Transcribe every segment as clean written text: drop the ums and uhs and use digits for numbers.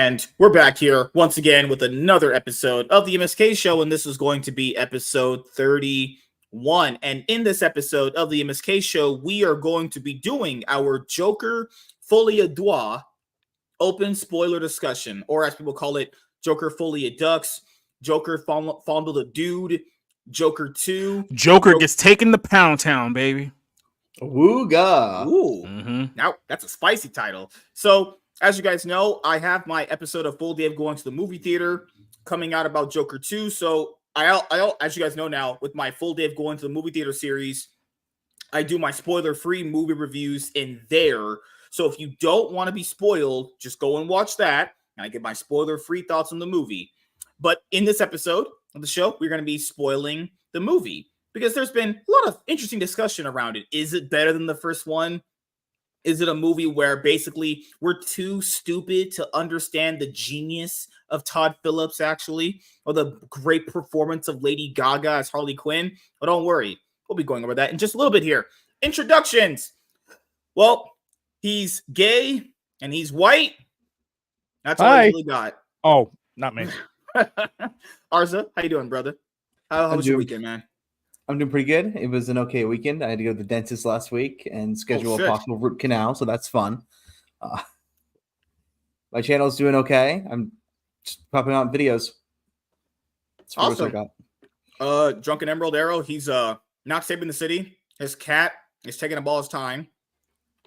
And we're back here once again with another episode of the MSK show, and this is going to be episode 31. And in this episode of the MSK show, we are going to be doing our Joker Folie Deux open spoiler discussion, or as people call it, Joker Folie Ducks, Joker Fondle the Dude, Joker 2. Joker gets taken to Pound Town, baby. Wooga. Ooh. Now, that's a spicy title. So, as you guys know, I have my episode of Full Day of Going to the Movie Theater coming out about Joker 2. So, I as you guys know now, with my Full Day of Going to the Movie Theater series, I do my spoiler-free movie reviews in there. So, if you don't want to be spoiled, just go and watch that, and I get my spoiler-free thoughts on the movie. But in this episode of the show, we're going to be spoiling the movie because there's been a lot of interesting discussion around it. Is it better than the first one? Is it a movie where basically we're too stupid to understand the genius of Todd Phillips, actually, or the great performance of Lady Gaga as Harley Quinn? But don't worry, we'll be going over that in just a little bit here. Introductions. Well, he's gay and he's white. That's all I really got. Oh, not me. Arza, how you doing, brother? How was your weekend, man? I'm doing pretty good. It was an okay weekend. I had to go to the dentist last week and schedule a possible root canal, so that's fun. My channel's doing okay. I'm just popping out videos. That's awesome. Drunken Emerald Arrow, he's not saving the city. His cat is taking up all his time.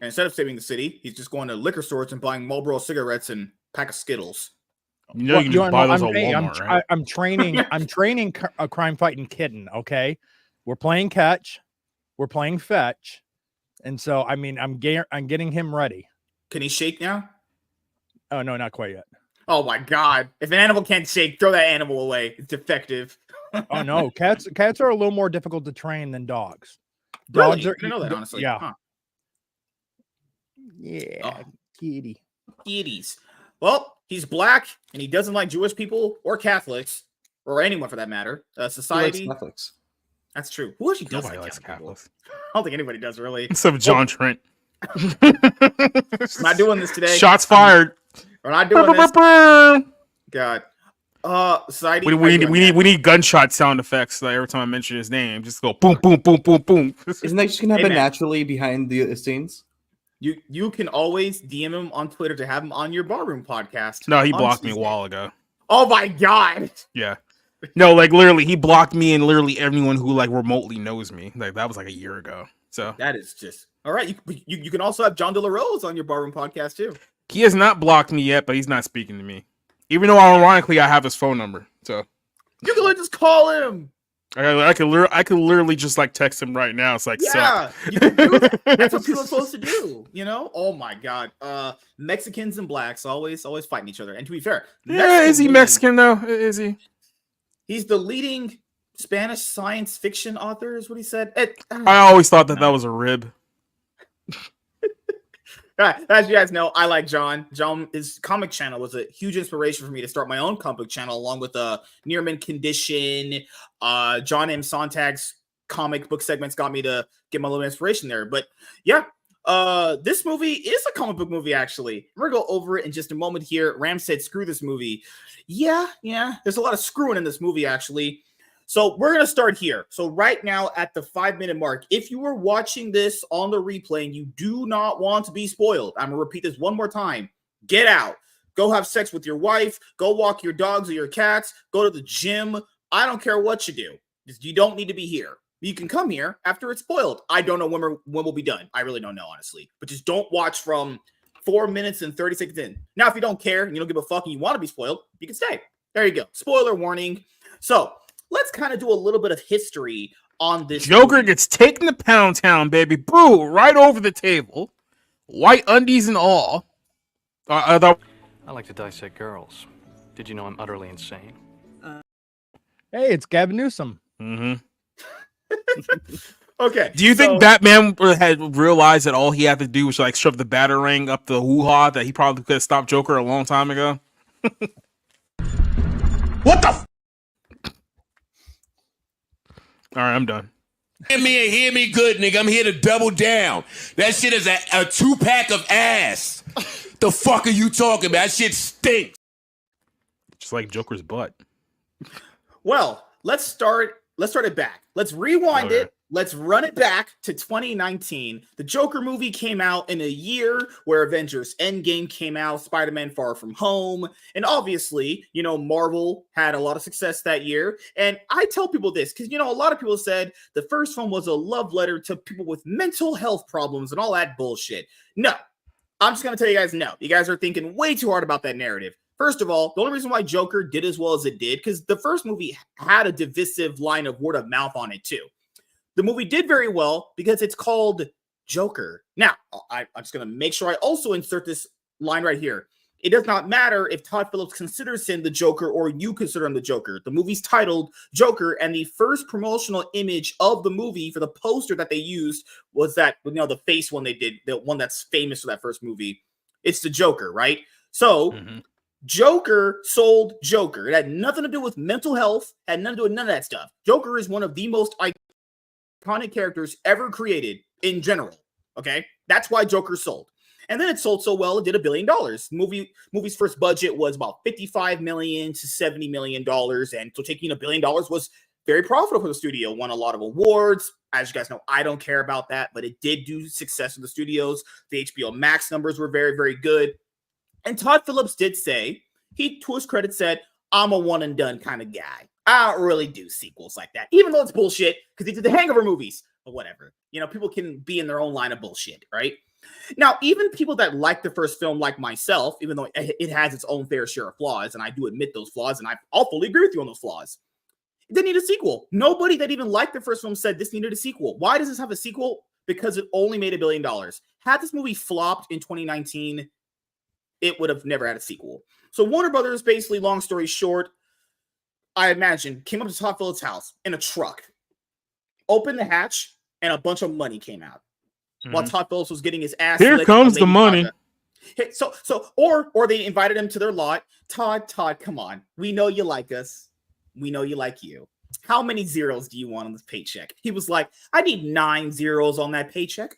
And instead of saving the city, he's just going to liquor stores and buying Marlboro cigarettes and a pack of Skittles. You know, you can just buy those at Walmart, right? I'm training a crime fighting kitten. Okay, we're playing catch, we're playing fetch, and so I mean I'm getting him ready. Can he shake now? Oh no, not quite yet. Oh my god! If an animal can't shake, throw that animal away. It's defective. Oh no, cats are a little more difficult to train than dogs. Dogs are. I didn't know that, honestly. Yeah. Huh. Yeah. Kitties. Well, he's black and he doesn't like Jewish people or Catholics or anyone for that matter. Society. He likes Catholics. That's true. Who actually does Nobody like likes Catholics? I don't think anybody does really. Except John Trent. I'm not doing this today. Shots fired. We're not doing this. God. Society. We need gunshot sound effects. Like every time I mention his name, just go boom, boom, boom, boom, boom. Isn't that just gonna happen naturally behind the scenes? You can always DM him on Twitter to have him on your barroom podcast. No, he blocked me a while ago. Oh my god. Yeah. No, like literally, he blocked me and literally everyone who like remotely knows me. Like that was like a year ago. So that is just all right. You can also have John De La Rose on your barroom podcast too. He has not blocked me yet, but he's not speaking to me. Even though ironically I have his phone number. So you can just call him. I could literally just like text him right now. It's like, yeah, you can do that. That's what people are supposed to do, you know? Oh my god. Mexicans and blacks always fighting each other. And to be fair, is he Mexican though? Is he? He's the leading Spanish science fiction author, is what he said. I always thought that was a rib. As you guys know, I like John. His comic channel was a huge inspiration for me to start my own comic channel, along with Nearman Condition. John M. Sontag's comic book segments got me to get my little inspiration there. But yeah, this movie is a comic book movie, actually. We're going to go over it in just a moment here. Ram said, screw this movie. Yeah. There's a lot of screwing in this movie, actually. So we're going to start here. So right now at the 5-minute mark, if you were watching this on the replay and you do not want to be spoiled, I'm going to repeat this one more time. Get out. Go have sex with your wife. Go walk your dogs or your cats. Go to the gym. I don't care what you do. You don't need to be here. You can come here after it's spoiled. I don't know when we'll be done. I really don't know, honestly. But just don't watch from 4 minutes and 30 seconds in. Now, if you don't care and you don't give a fuck and you want to be spoiled, you can stay. There you go. Spoiler warning. So let's kind of do a little bit of history on this. Joker gets taken to Pound Town, baby. Boo, right over the table. White undies and all. I like to dissect girls. Did you know I'm utterly insane? Hey, it's Gavin Newsom. Mm-hmm. Okay. Do you think Batman had realized that all he had to do was like shove the batarang up the hoo-ha, that he probably could have stopped Joker a long time ago? What the All right, I'm done. Hear me good, nigga. I'm here to double down. That shit is a 2-pack of ass. The fuck are you talking about? That shit stinks. Just like Joker's butt. Well, let's start it back. Let's rewind it. Let's run it back to 2019. The Joker movie came out in a year where Avengers Endgame came out, Spider-Man Far From Home, and obviously, Marvel had a lot of success that year. And I tell people this because, a lot of people said the first one was a love letter to people with mental health problems and all that bullshit. No, I'm just going to tell you guys no. You guys are thinking way too hard about that narrative. First of all, the only reason why Joker did as well as it did, because the first movie had a divisive line of word of mouth on it too. The movie did very well because it's called Joker. Now, I'm just going to make sure I also insert this line right here. It does not matter if Todd Phillips considers him the Joker or you consider him the Joker. The movie's titled Joker, and the first promotional image of the movie for the poster that they used was that, the face one they did, the one that's famous for that first movie. It's the Joker, right? So, Joker sold Joker. It had nothing to do with mental health, had nothing to do with none of that stuff. Joker is one of the most iconic characters ever created in general. Okay, that's why Joker sold, and then it sold so well it did $1 billion. Movie's first budget was about $55 million to $70 million, and so taking $1 billion was very profitable for the studio. Won a lot of awards. As you guys know, I don't care about that, but it did do success in the studios. The HBO Max numbers were very, very good, and Todd Phillips did say he, to his credit, said, "I'm a one and done kind of guy. I don't really do sequels like that," even though it's bullshit because he did the Hangover movies. But whatever, people can be in their own line of bullshit, right? Now, even people that like the first film, like myself, even though it has its own fair share of flaws, and I do admit those flaws, and I'll fully agree with you on those flaws, it didn't need a sequel. Nobody that even liked the first film said this needed a sequel. Why does this have a sequel? Because it only made $1 billion. Had this movie flopped in 2019, it would have never had a sequel. So Warner Brothers, basically, long story short, I imagine, came up to Todd Phillips' house in a truck, opened the hatch, and a bunch of money came out. While Todd Phillips was getting his ass. Here comes the money. Hey, or they invited him to their lot. Todd, come on. We know you like us. We know you like you. How many zeros do you want on this paycheck? He was like, I need 9 zeros on that paycheck.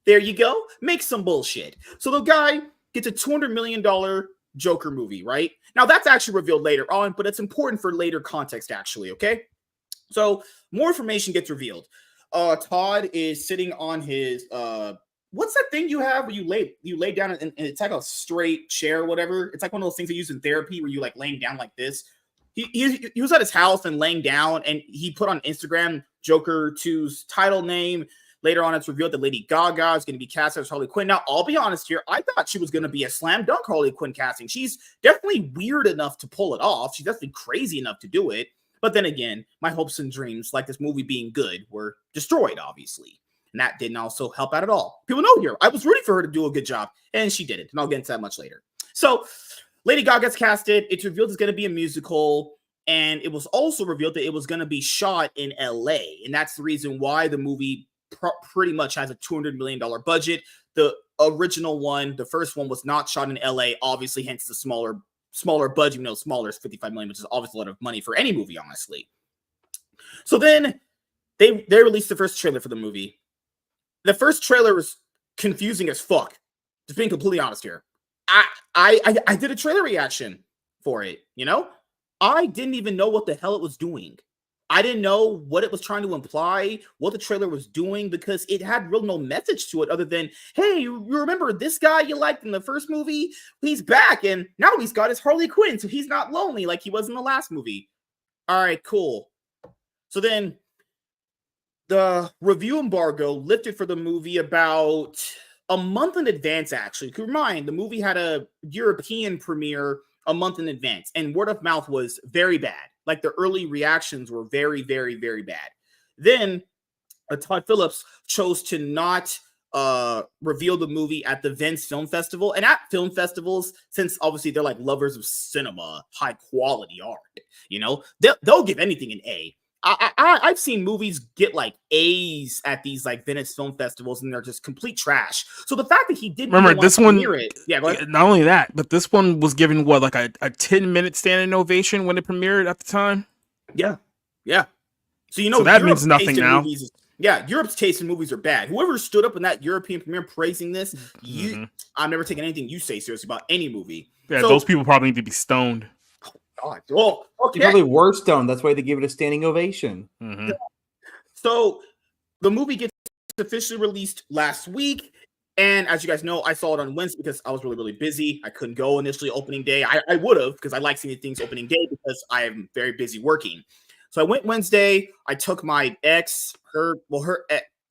There you go. Make some bullshit. So the guy gets a $200 million Joker movie, right? Now, that's actually revealed later on, but it's important for later context, actually, okay? So more information gets revealed. Todd is sitting on his what's that thing you have where you lay down and it's like a straight chair or whatever? It's like one of those things they use in therapy where you like laying down like this. He was at his house and laying down, and he put on Instagram Joker 2's title name. Later on, it's revealed that Lady Gaga is going to be cast as Harley Quinn. Now, I'll be honest here. I thought she was going to be a slam dunk Harley Quinn casting. She's definitely weird enough to pull it off. She's definitely crazy enough to do it. But then again, my hopes and dreams, like this movie being good, were destroyed, obviously. And that didn't also help out at all. People know here, I was rooting for her to do a good job, and she did it. And I'll get into that much later. So, Lady Gaga's casted. It's revealed it's going to be a musical. And it was also revealed that it was going to be shot in LA. And that's the reason why the movie pretty much has a $200 million budget. The original one, the first one, was not shot in LA, obviously, hence the smaller budget. Smaller is $55 million, which is obviously a lot of money for any movie, honestly. So then they released the first trailer for the movie. The first trailer was confusing as fuck. Just being completely honest here. I did a trailer reaction for it, I didn't even know what the hell it was doing. I didn't know what it was trying to imply, what the trailer was doing, because it had real no message to it other than, hey, you remember this guy you liked in the first movie? He's back, and now he's got his Harley Quinn, so he's not lonely like he was in the last movie. All right, cool. So then the review embargo lifted for the movie about a month in advance, actually. Keep in mind, the movie had a European premiere a month in advance, and word of mouth was very bad. Like, the early reactions were very, very, very bad. Then Todd Phillips chose to not reveal the movie at the Venice Film Festival. And at film festivals, since obviously they're like lovers of cinema, high quality art, they'll give anything an A. I've seen movies get like A's at these like Venice Film Festivals, and they're just complete trash. So the fact that he didn't remember this one, go ahead. Not only that, but this one was given like a 10-minute standing ovation when it premiered at the time. Yeah. So so that Europe's means nothing now. Europe's taste in movies are bad. Whoever stood up in that European premiere praising this, I'm never taking anything you say seriously about any movie. Yeah, so, those people probably need to be stoned. God. Well, okay. He probably were stoned. That's why they gave it a standing ovation. Mm-hmm. So the movie gets officially released last week. And as you guys know, I saw it on Wednesday because I was really, really busy. I couldn't go initially opening day. I would have because I like seeing things opening day because I am very busy working. So I went Wednesday. I took my ex,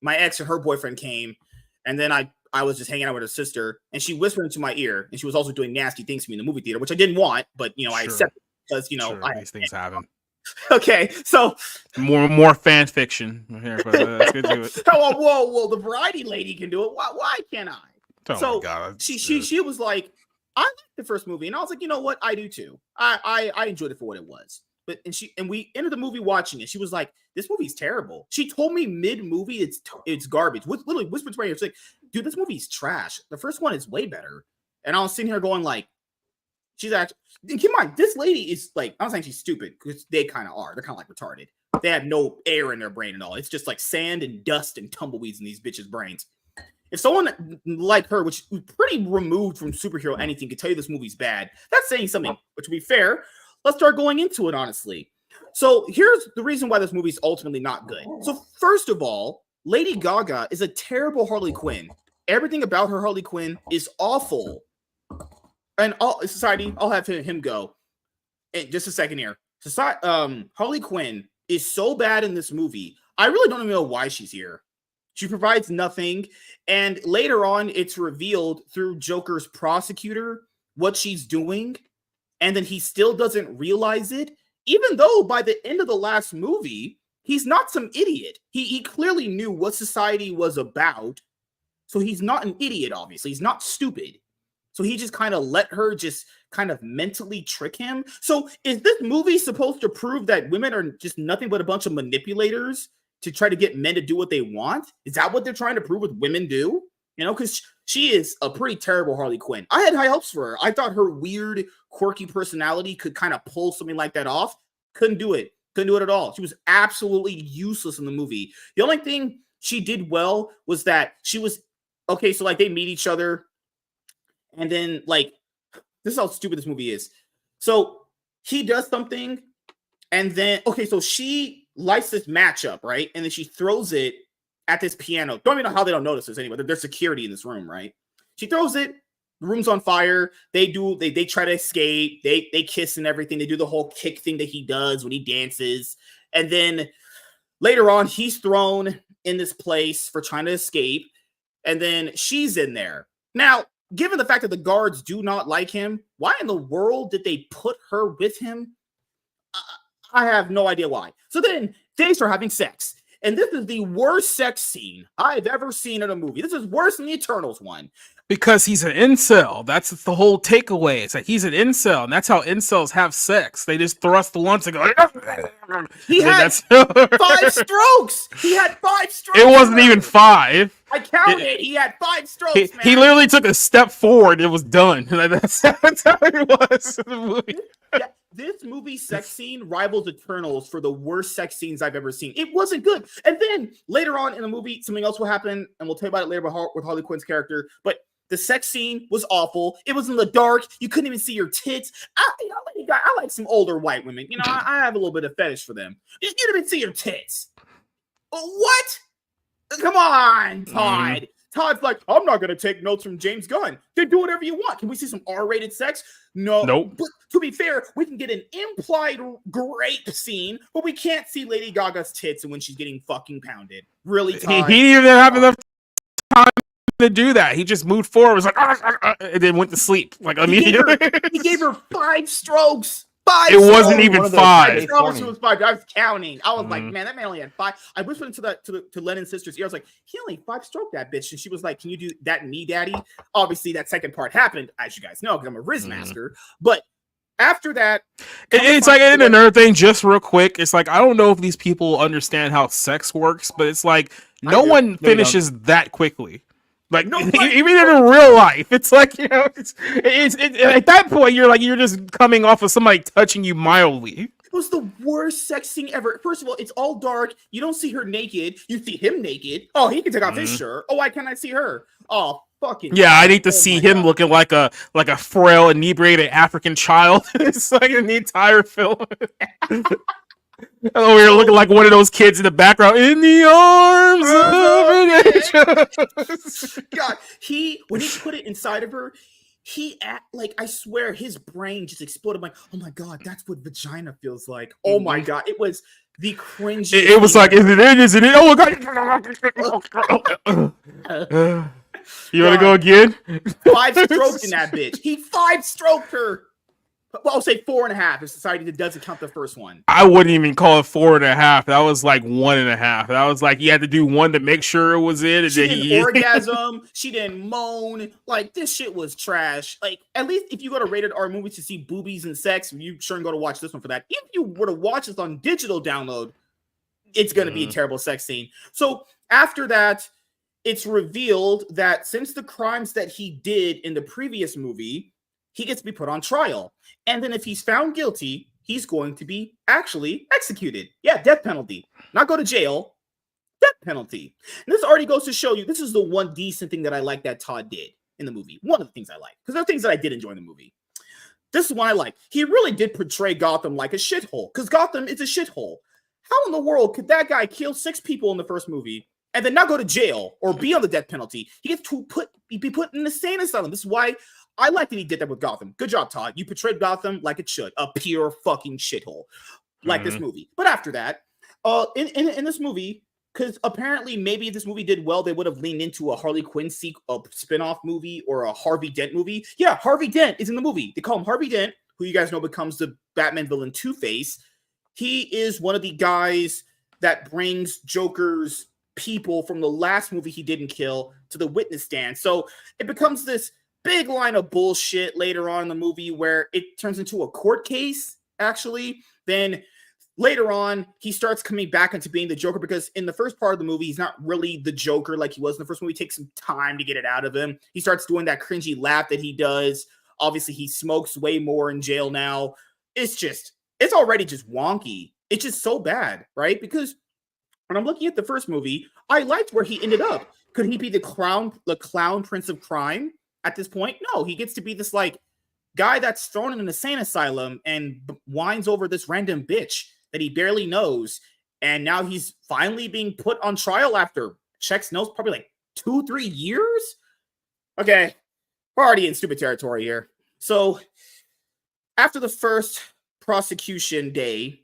my ex and her boyfriend came. And then I was just hanging out with her sister. And she whispered into my ear. And she was also doing nasty things to me in the movie theater, which I didn't want. But, I accepted because, these things happen. Okay, so more fan fiction here, but let's get to it. Whoa, the variety lady can do it. Why can't I? Oh So my God. she was like, I liked the first movie, and I was like, you know what, I do too. I enjoyed it for what it was. But and we ended the movie watching it. She was like, this movie's terrible. She told me mid-movie it's garbage. Literally whispered to my ear, she's like, dude, this movie's trash. The first one is way better. And I was sitting here going like, she's actually, keep in mind, this lady is like, I'm not saying she's stupid because they kind of are. They're kind of like retarded. They have no air in their brain and all. It's just like sand and dust and tumbleweeds in these bitches' brains. If someone like her, which is pretty removed from superhero anything, could tell you this movie's bad, that's saying something. But to be fair, let's start going into it honestly. So here's the reason why this movie's ultimately not good. So first of all, Lady Gaga is a terrible Harley Quinn. Everything about her Harley Quinn is awful. And society, I'll have him go in just a second here. Harley Quinn is so bad in this movie. I really don't even know why she's here. She provides nothing. And later on, it's revealed through Joker's prosecutor what she's doing. And then he still doesn't realize it, even though by the end of the last movie, he's not some idiot. He clearly knew what society was about. So he's not an idiot, obviously. He's not stupid. So he just kind of let her just kind of mentally trick him. So is this movie supposed to prove that women are just nothing but a bunch of manipulators to try to get men to do what they want? Is that what they're trying to prove with women do? Because she is a pretty terrible Harley Quinn. I had high hopes for her. I thought her weird, quirky personality could kind of pull something like that off. Couldn't do it. Couldn't do it at all. She was absolutely useless in the movie. The only thing she did well was that she was, okay, so like they meet each other. And then, like, this is how stupid this movie is. So he does something, and then, okay, so she lights this match up, right? And then she throws it at this piano. Don't even know how they don't notice this anyway. There's security in this room, right? She throws it. The room's on fire. They try to escape. They kiss and everything. They do the whole kick thing that he does when he dances. And then later on, he's thrown in this place for trying to escape. And then she's in there. Now, given the fact that the guards do not like him, why in the world did they put her with him? I have no idea why. So then they start having sex. And this is the worst sex scene I've ever seen in a movie. This is worse than the Eternals one. Because he's an incel. That's the whole takeaway. It's like he's an incel, and that's how incels have sex. They just thrust the lunch and go. He had 5 strokes. He had 5 strokes. It wasn't even 5. I counted. He had 5 strokes. He literally took a step forward. It was done. That's how it was in the movie. Yeah, this movie sex scene rivals Eternals for the worst sex scenes I've ever seen. It wasn't good. And then later on in the movie, something else will happen, and we'll tell you about it later with Harley Quinn's character. But the sex scene was awful. It was in the dark. You couldn't even see your tits. I like some older white women. I have a little bit of fetish for them. You didn't even see your tits. What? Come on, Todd. Mm. Todd's like, I'm not going to take notes from James Gunn. Then do whatever you want. Can we see some R-rated sex? No. Nope. But to be fair, we can get an implied grape scene, but we can't see Lady Gaga's tits and when she's getting fucking pounded. Really, Todd? He didn't even have enough time to do that. He just moved forward, was like, and then went to sleep like immediately. He gave her 5 strokes. It wasn't even 5. I promise it was 5. I was counting. I was like, man, that man only had 5. I whispered to Lennon's sister's ear. I was like, he only 5-stroked that bitch. And she was like, can you do that in me, daddy? Obviously, that second part happened, as you guys know, because I'm a Riz master. But after that, it's like another thing, just real quick. It's like, I don't know if these people understand how sex works, but it's like no one finishes that quickly. Like even in real life, it's like, it's at that point you're just coming off of somebody touching you mildly. was the worst sex scene ever. First of all, it's all dark. You don't see her naked. You see him naked. Oh, he can take off his shirt. Oh, why can't I see her? Oh, fucking yeah. I need to see him looking like a frail, inebriated African child. It's like in the entire film. Oh, we're looking like one of those kids in the background in the arms of an angel. God, when he put it inside of her, I swear his brain just exploded. I'm like, oh my God, that's what vagina feels like. Oh my God, it was the cringe. It was like, is it in? Is it in? Oh my God. You want to go again? 5 strokes in that bitch. He 5-stroked her. Well, I'll say 4.5 if society doesn't count the first one. I wouldn't even call it 4.5. That was like 1.5. That was like you had to do one to make sure it was in. And she didn't orgasm. She didn't moan. Like, this shit was trash. Like, at least if you go to rated R movies to see boobies and sex, you sure go to watch this one for that. If you were to watch this on digital download, it's going to be a terrible sex scene. So after that, it's revealed that since the crimes that he did in the previous movie, he gets to be put on trial. And then if he's found guilty, he's going to be actually executed. Yeah, death penalty. Not go to jail, death penalty. And this already goes to show you, this is the one decent thing that I like that Todd did in the movie. One of the things I like. Because there are things that I did enjoy in the movie. This is what I like. He really did portray Gotham like a shithole. Because Gotham is a shithole. How in the world could that guy kill 6 people in the first movie and then not go to jail or be on the death penalty? He gets to be put in the insane asylum. This is why I like that he did that with Gotham. Good job, Todd. You portrayed Gotham like it should. A pure fucking shithole. Like this movie. But after that, in this movie, because apparently maybe if this movie did well, they would have leaned into a Harley Quinn spin-off movie or a Harvey Dent movie. Yeah, Harvey Dent is in the movie. They call him Harvey Dent, who you guys know becomes the Batman villain Two-Face. He is one of the guys that brings Joker's people from the last movie he didn't kill to the witness stand. So it becomes this big line of bullshit later on in the movie where it turns into a court case, actually. Then later on, he starts coming back into being the Joker because in the first part of the movie, he's not really the Joker like he was in the first movie. It takes some time to get it out of him. He starts doing that cringy laugh that he does. Obviously, he smokes way more in jail now. It's already just wonky. It's just so bad, right? Because when I'm looking at the first movie, I liked where he ended up. Could he be the clown prince of crime? At this point, no, he gets to be this like guy that's thrown in an insane asylum and whines over this random bitch that he barely knows. And now he's finally being put on trial after checks knows probably like 2-3 years. Okay, we're already in stupid territory here. So after the first prosecution day,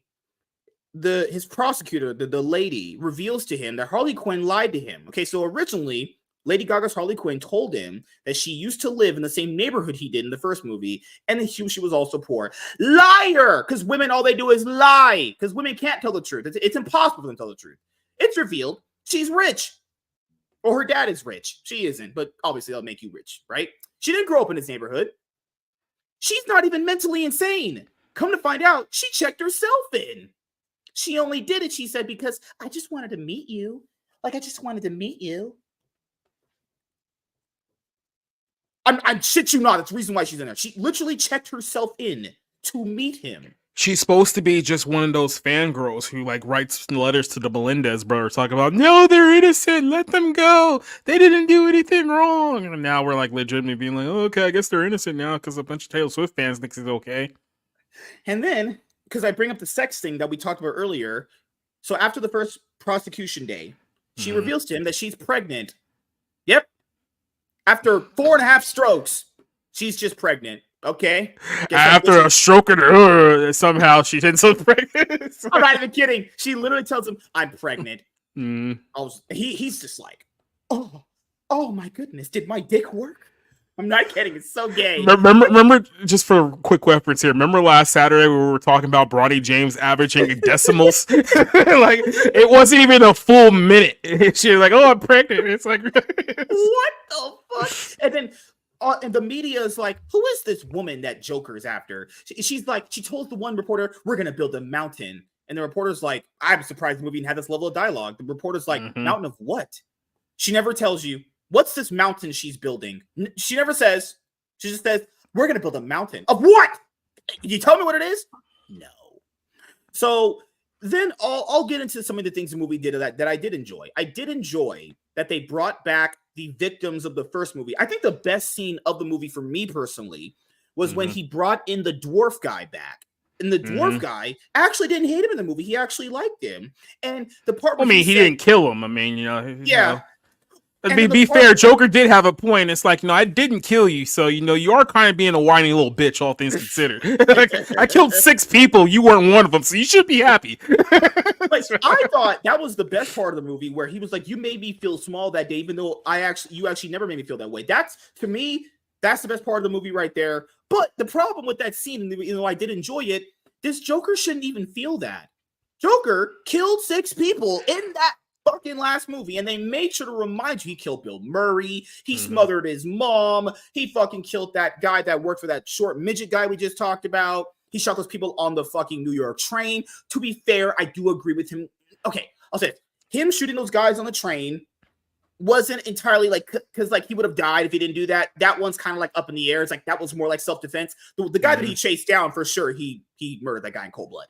his prosecutor, the lady, reveals to him that Harley Quinn lied to him. Okay, so originally, Lady Gaga's Harley Quinn told him that she used to live in the same neighborhood he did in the first movie, and that she was also poor. Liar! Because women, all they do is lie. Because women can't tell the truth. It's impossible for them to tell the truth. It's revealed she's rich. Or her dad is rich. She isn't, but obviously that'll make you rich, right? She didn't grow up in this neighborhood. She's not even mentally insane. Come to find out, she checked herself in. She only did it, she said, because I just wanted to meet you. Like, I just wanted to meet you. I'm shit you not. That's the reason why she's in there. She literally checked herself in to meet him. She's supposed to be just one of those fangirls who like writes letters to the Melendez brothers talking about, no, they're innocent. Let them go. They didn't do anything wrong. And now we're like legitimately being like, oh, okay, I guess they're innocent now because a bunch of Taylor Swift fans think it's okay. And then, because I bring up the sex thing that we talked about earlier. So after the first prosecution day, she reveals to him that she's pregnant. Yep. After 4.5 strokes, she's just pregnant. Okay. After a stroke in her, somehow she ends up pregnant. I'm not even kidding. She literally tells him, "I'm pregnant." Mm. He's just like, oh my goodness, did my dick work? I'm not kidding. It's so gay. Remember, just for a quick reference here, remember last Saturday we were talking about Bronny James averaging decimals? Like, it wasn't even a full minute. She was like, oh, I'm pregnant. It's like, what the fuck? And then and the media is like, who is this woman that Joker's after? She's like, she told the one reporter, we're going to build a mountain. And the reporter's like, I'm surprised the movie didn't have this level of dialogue. The reporter's like, mountain of what? She never tells you. What's this mountain she's building? She never says. She just says, we're going to build a mountain. Of what? Can you tell me what it is? No. So then I'll get into some of the things the movie did that I did enjoy. I did enjoy that they brought back the victims of the first movie. I think the best scene of the movie for me personally was when he brought in the dwarf guy back. And the dwarf guy actually didn't hate him in the movie. He actually liked him. And the part where he didn't kill him. I mean, yeah. Be fair, Joker did have a point. It's like, I didn't kill you, so you are kind of being a whiny little bitch, all things considered. Like, I killed 6 people, you weren't one of them, so you should be happy. Like, I thought that was the best part of the movie, where he was like, "You made me feel small that day, even though you actually never made me feel that way." That's, to me, that's the best part of the movie right there. But the problem with that scene, I did enjoy it, this Joker shouldn't even feel that. Joker killed 6 people in that fucking last movie, and they made sure to remind you he killed Bill Murray, he smothered his mom, he fucking killed that guy that worked for that short midget guy we just talked about, he shot those people on the fucking New York train. To be fair, I do agree with him. Okay, I'll say it. Him shooting those guys on the train wasn't entirely because he would have died if he didn't do that. That one's kind of up in the air. It's like that was more like self-defense. The guy that he chased down, for sure, he murdered that guy in cold blood.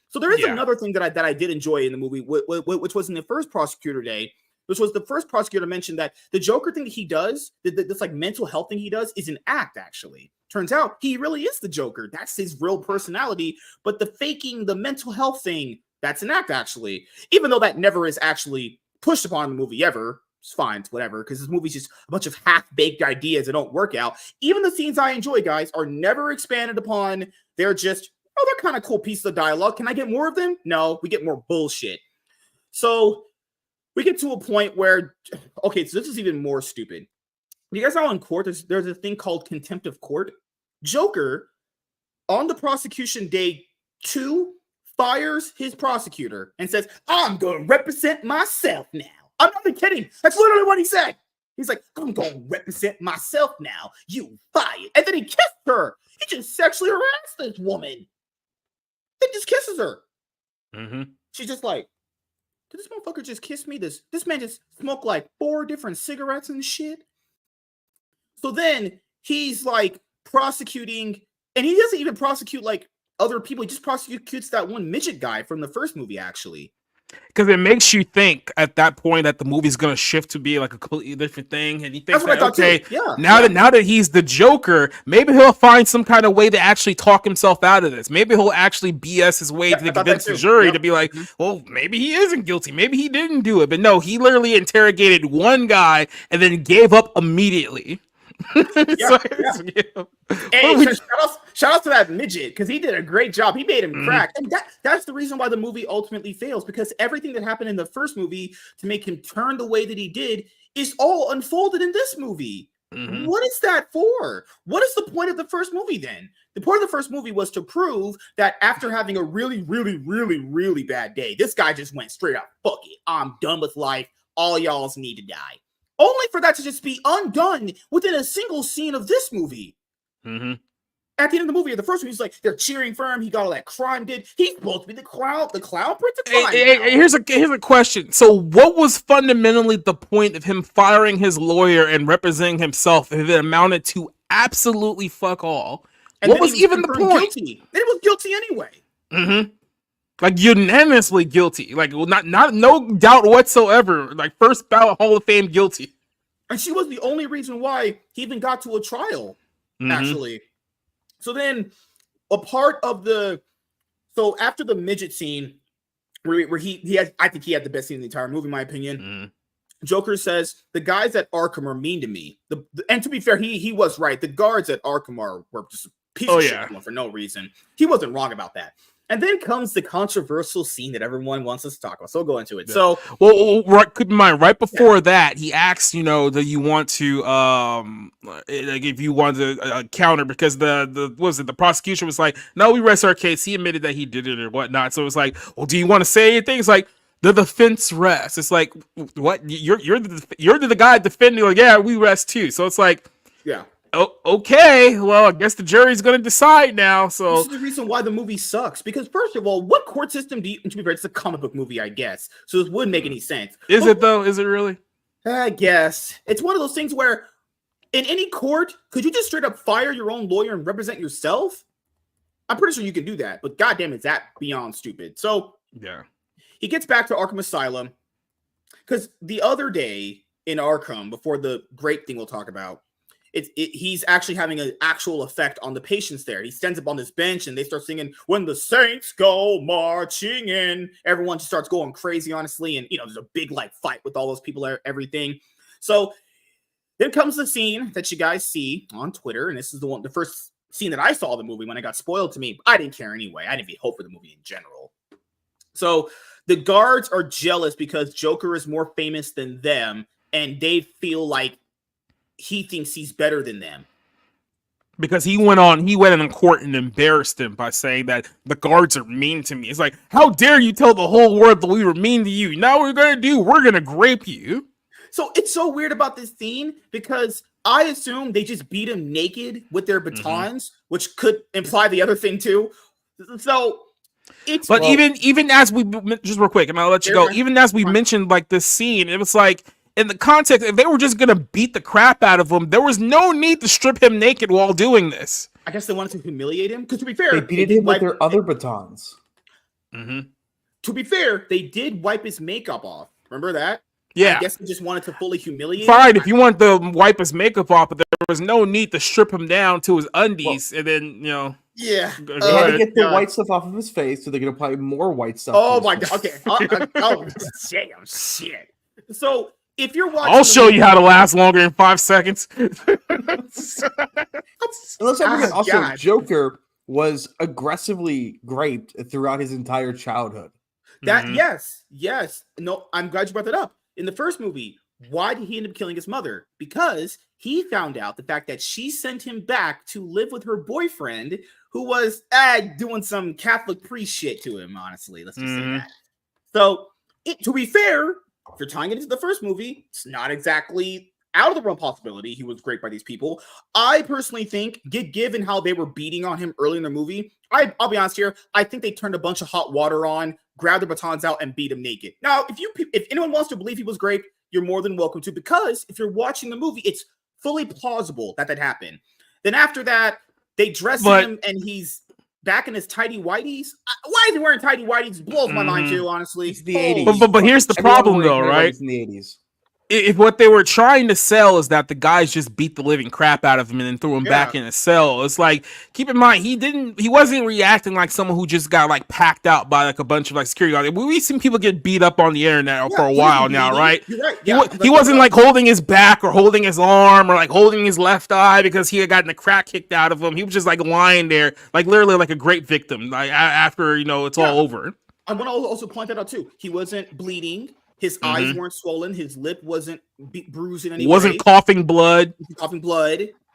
So there is another thing that I did enjoy in the movie, which was in the first prosecutor day, which was the first prosecutor mentioned that the Joker thing that he does, this mental health thing he does, is an act, actually. Turns out he really is the Joker. That's his real personality. But the faking the mental health thing, that's an act, actually. Even though that never is actually pushed upon in the movie ever. It's fine, it's whatever, because this movie's just a bunch of half-baked ideas that don't work out. Even the scenes I enjoy, guys, are never expanded upon. They're just, they're kind of cool pieces of dialogue. Can I get more of them? No, we get more bullshit. So we get to a point where, okay, so this is even more stupid. You guys know in court, there's a thing called contempt of court. Joker, on the prosecution day 2, fires his prosecutor and says, "I'm going to represent myself now." I'm not even kidding. That's literally what he said. He's like, "I'm going to represent myself now. You fired." And then he kissed her. He just sexually harassed this woman. He just kisses her. She's just like, "Did this motherfucker just kiss me? This man just smoked 4 different cigarettes and shit." So then he's prosecuting, and he doesn't even prosecute other people. He just prosecutes that one midget guy from the first movie, actually. Because it makes you think at that point that the movie's gonna shift to be a completely different thing, and you think that, okay, now that he's the Joker, maybe he'll find some kind of way to actually talk himself out of this. Maybe he'll actually BS his way to convince the jury to be like, well, maybe he isn't guilty, maybe he didn't do it. But no, he literally interrogated one guy and then gave up immediately. And shout out to that midget, because he did a great job. He made him crack, and that's the reason why the movie ultimately fails, because everything that happened in the first movie to make him turn the way that he did is all unfolded in this movie. What is that for? What is the point of the first movie then? The point of the first movie was to prove that after having a really, really, really, really bad day, this guy just went straight up, "Fuck it, I'm done with life. All y'all's need to die." Only for that to just be undone within a single scene of this movie. At the end of the movie, the first one, he's like, they're cheering for him. He got all that crime did. He's supposed to be the clown prince of crime. Here's a question. So what was fundamentally the point of him firing his lawyer and representing himself if it amounted to absolutely fuck all? And what was even the point? Guilty. It was guilty anyway. Unanimously guilty. No doubt whatsoever. First ballot Hall of Fame guilty. And she was the only reason why he even got to a trial, actually. So then so after the midget scene, where he had, I think he had the best scene in the entire movie, in my opinion. Joker says, "The guys at Arkham are mean to me." And to be fair, he was right. The guards at Arkham were just a piece of shit for no reason. He wasn't wrong about that. And then comes the controversial scene that everyone wants us to talk about. So we'll go into it. Yeah. So, keep in mind, right before that, he asks, that you want to, if you want to counter, because the prosecution was like, "No, we rest our case. He admitted that he did it or whatnot." So it was like, "Well, do you want to say anything?" It's like, the defense rests. It's like, what? You're the guy defending. Like, yeah, we rest too. So it's like, yeah. Oh, okay. Well, I guess the jury's going to decide now. So this is the reason why the movie sucks. Because first of all, what court system do you? To be fair, it's a comic book movie, I guess. So this wouldn't make any sense. Is it though? Is it really? I guess it's one of those things where, in any court, could you just straight up fire your own lawyer and represent yourself? I'm pretty sure you can do that, but goddamn, is that beyond stupid? So yeah, he gets back to Arkham Asylum because the other day in Arkham, before the grape thing we'll talk about, he's actually having an actual effect on the patients there. He stands up on this bench and they start singing, "When the Saints go marching in." Everyone just starts going crazy, honestly. And, there's a big like fight with all those people, everything. So then comes the scene that you guys see on Twitter. And this is the first scene that I saw of the movie when it got spoiled to me. I didn't care anyway. I didn't even hope for the movie in general. So the guards are jealous because Joker is more famous than them. And they feel like he thinks he's better than them. Because he went in court and embarrassed him by saying that the guards are mean to me. It's like, how dare you tell the whole world that we were mean to you? Now what we're going to grape you. So it's so weird about this scene because I assume they just beat him naked with their batons, which could imply the other thing too. So even as we, just real quick, and I'll let you go, even as we mentioned like this scene, it was like, in the context, if they were just gonna beat the crap out of him, there was no need to strip him naked while doing this. I guess they wanted to humiliate him. Because to be fair, they beat him with their other batons. To be fair, they did wipe his makeup off. Remember that? Yeah. I guess they just wanted to fully humiliate Fine, him. if you want to wipe his makeup off, but there was no need to strip him down to his undies and then, Yeah. They had to get the white stuff off of his face, so they're gonna apply more white stuff. Oh my god. Okay. Damn shit. So if you're watching, I'll show you how to last longer in 5 seconds. Let's not forget, also, Joker was aggressively raped throughout his entire childhood. Yes. No, I'm glad you brought that up. In the first movie, why did he end up killing his mother? Because he found out the fact that she sent him back to live with her boyfriend, who was doing some Catholic priest shit to him, honestly. Let's just say that. So, to be fair, if you're tying it into the first movie, it's not exactly out of the realm possibility he was raped by these people. I personally think, given how they were beating on him early in the movie, I'll be honest here, I think they turned a bunch of hot water on, grabbed their batons out, and beat him naked. Now, if anyone wants to believe he was raped, you're more than welcome to, because if you're watching the movie, it's fully plausible that happened. Then after that, they dress him and he's back in his tidy whities. Why is he wearing tidy whities? Blows my mind too, honestly. It's the 80s. But here's the problem though, right? In the 80s. If what they were trying to sell is that the guys just beat the living crap out of him and then threw him back in a cell, it's like, keep in mind, he wasn't reacting like someone who just got like packed out by like a bunch of like security guards. We've seen people get beat up on the internet for a while now, right? You're right. Yeah, he wasn't like holding his back or holding his arm or like holding his left eye because he had gotten the crack kicked out of him. He was just like lying there, like literally like a grape victim, like after it's all over. I want to also point that out too. He wasn't bleeding. His eyes weren't swollen. His lip wasn't bruised in any way. Wasn't coughing blood.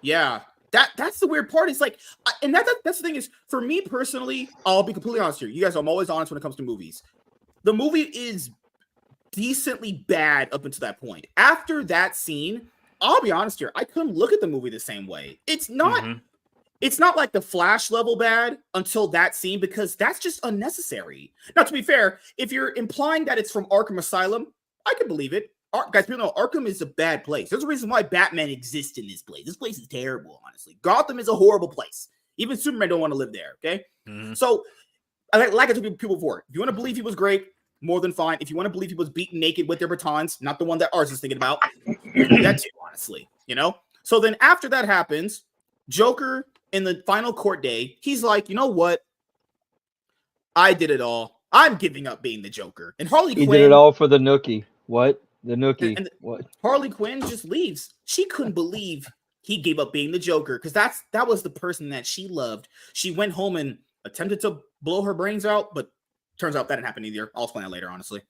Yeah. That's the weird part. It's like, and that's the thing is, for me personally, I'll be completely honest here. You guys, I'm always honest when it comes to movies. The movie is decently bad up until that point. After that scene, I'll be honest here, I couldn't look at the movie the same way. It's not. It's not like the Flash level bad until that scene, because that's just unnecessary. Now, to be fair, if you're implying that it's from Arkham Asylum, I can believe it. Guys, people know Arkham is a bad place. There's a reason why Batman exists in this place. This place is terrible, honestly. Gotham is a horrible place. Even Superman don't want to live there, okay? So, like I told people before, if you want to believe he was great, more than fine. If you want to believe he was beaten naked with their batons, not the one that ours is thinking about, you can do that too, honestly, So then after that happens, Joker, in the final court day, he's like, you know what? I did it all. I'm giving up being the Joker. And Harley Quinn... He did it all for the Nookie. What? The Nookie. And what? Harley Quinn just leaves. She couldn't believe he gave up being the Joker, because that was the person that she loved. She went home and attempted to blow her brains out, but turns out that didn't happen either. I'll explain that later, honestly.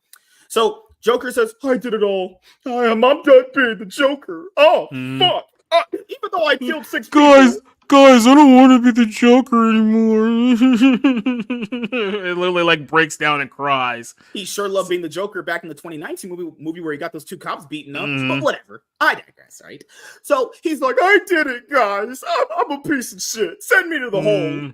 So Joker says, I did it all. I'm done being the Joker. Oh, fuck. Even though I killed 6 people... Guys, I don't want to be the Joker anymore. It literally like breaks down and cries. He sure loved being the Joker back in the 2019 movie where he got those 2 cops beaten up. But whatever. I digress, right? So he's like, I did it, guys. I'm a piece of shit. Send me to the hole.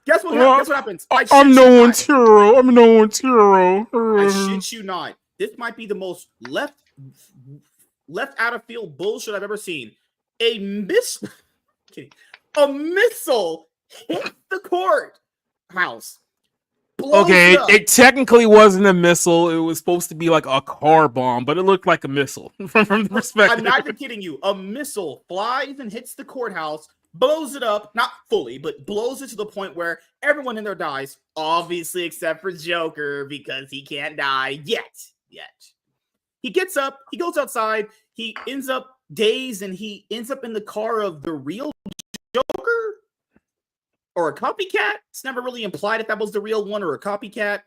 Guess what happens? I'm no one's hero. I'm no one's hero. I shit you not. This might be the most left out of field bullshit I've ever seen. A missile hits the courthouse. Okay, it technically wasn't a missile. It was supposed to be like a car bomb, but it looked like a missile from the perspective. I'm not even kidding you. A missile flies and hits the courthouse, blows it up, not fully, but blows it to the point where everyone in there dies, obviously except for Joker because he can't die yet. He gets up, he goes outside, he ends up dazed, and he ends up in the car of the real Joker or a copycat. It's never really implied if that was the real one or a copycat.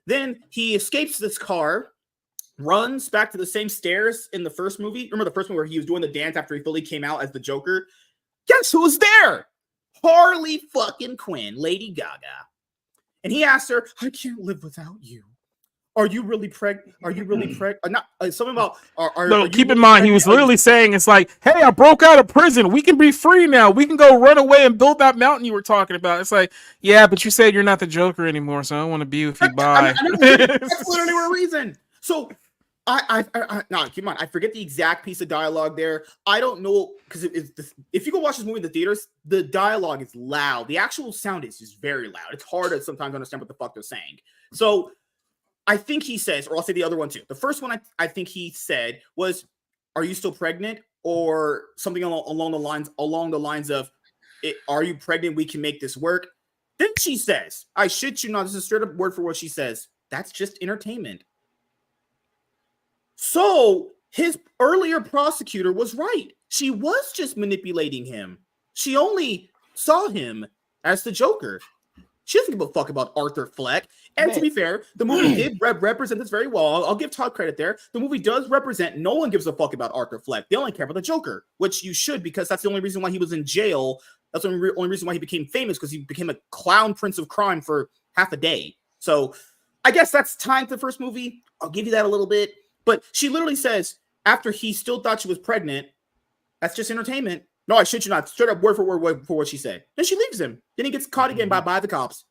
Then he escapes this car, runs back to the same stairs in the first movie. Remember the first one where he was doing the dance after he fully came out as the Joker? Guess who was there? Harley fucking Quinn, Lady Gaga. And he asked her, I can't live without you. Are you really pregnant? Are you really pregnant? Not something about. No, keep in mind, he was literally saying, "It's like, hey, I broke out of prison. We can be free now. We can go run away and build that mountain you were talking about." It's like, yeah, but you said you're not the Joker anymore, so I don't want to be with you. Bye. That's literally a reason. So, no, keep in mind, I forget the exact piece of dialogue there. I don't know because if you go watch this movie in the theaters, the dialogue is loud. The actual sound is just very loud. It's hard to sometimes understand what the fuck they're saying. So. I think he says, or I'll say the other one too. The first one I think he said was, "Are you still pregnant?" or something along the lines of, "Are you pregnant? We can make this work." Then she says, "I shit you not." This is straight up word for word. She says, "That's just entertainment." So his earlier prosecutor was right. She was just manipulating him. She only saw him as the Joker. She doesn't give a fuck about Arthur Fleck. And to be fair, the movie did represent this very well. I'll give Todd credit there. The movie does represent no one gives a fuck about Arthur Fleck. They only care about the Joker, which you should because that's the only reason why he was in jail. That's the only reason why he became famous because he became a clown prince of crime for half a day. So I guess that's time to the first movie. I'll give you that a little bit. But she literally says, after he still thought she was pregnant, that's just entertainment. No, I shit you not. Straight up word for word for what she said. Then she leaves him. Then he gets caught again by the cops.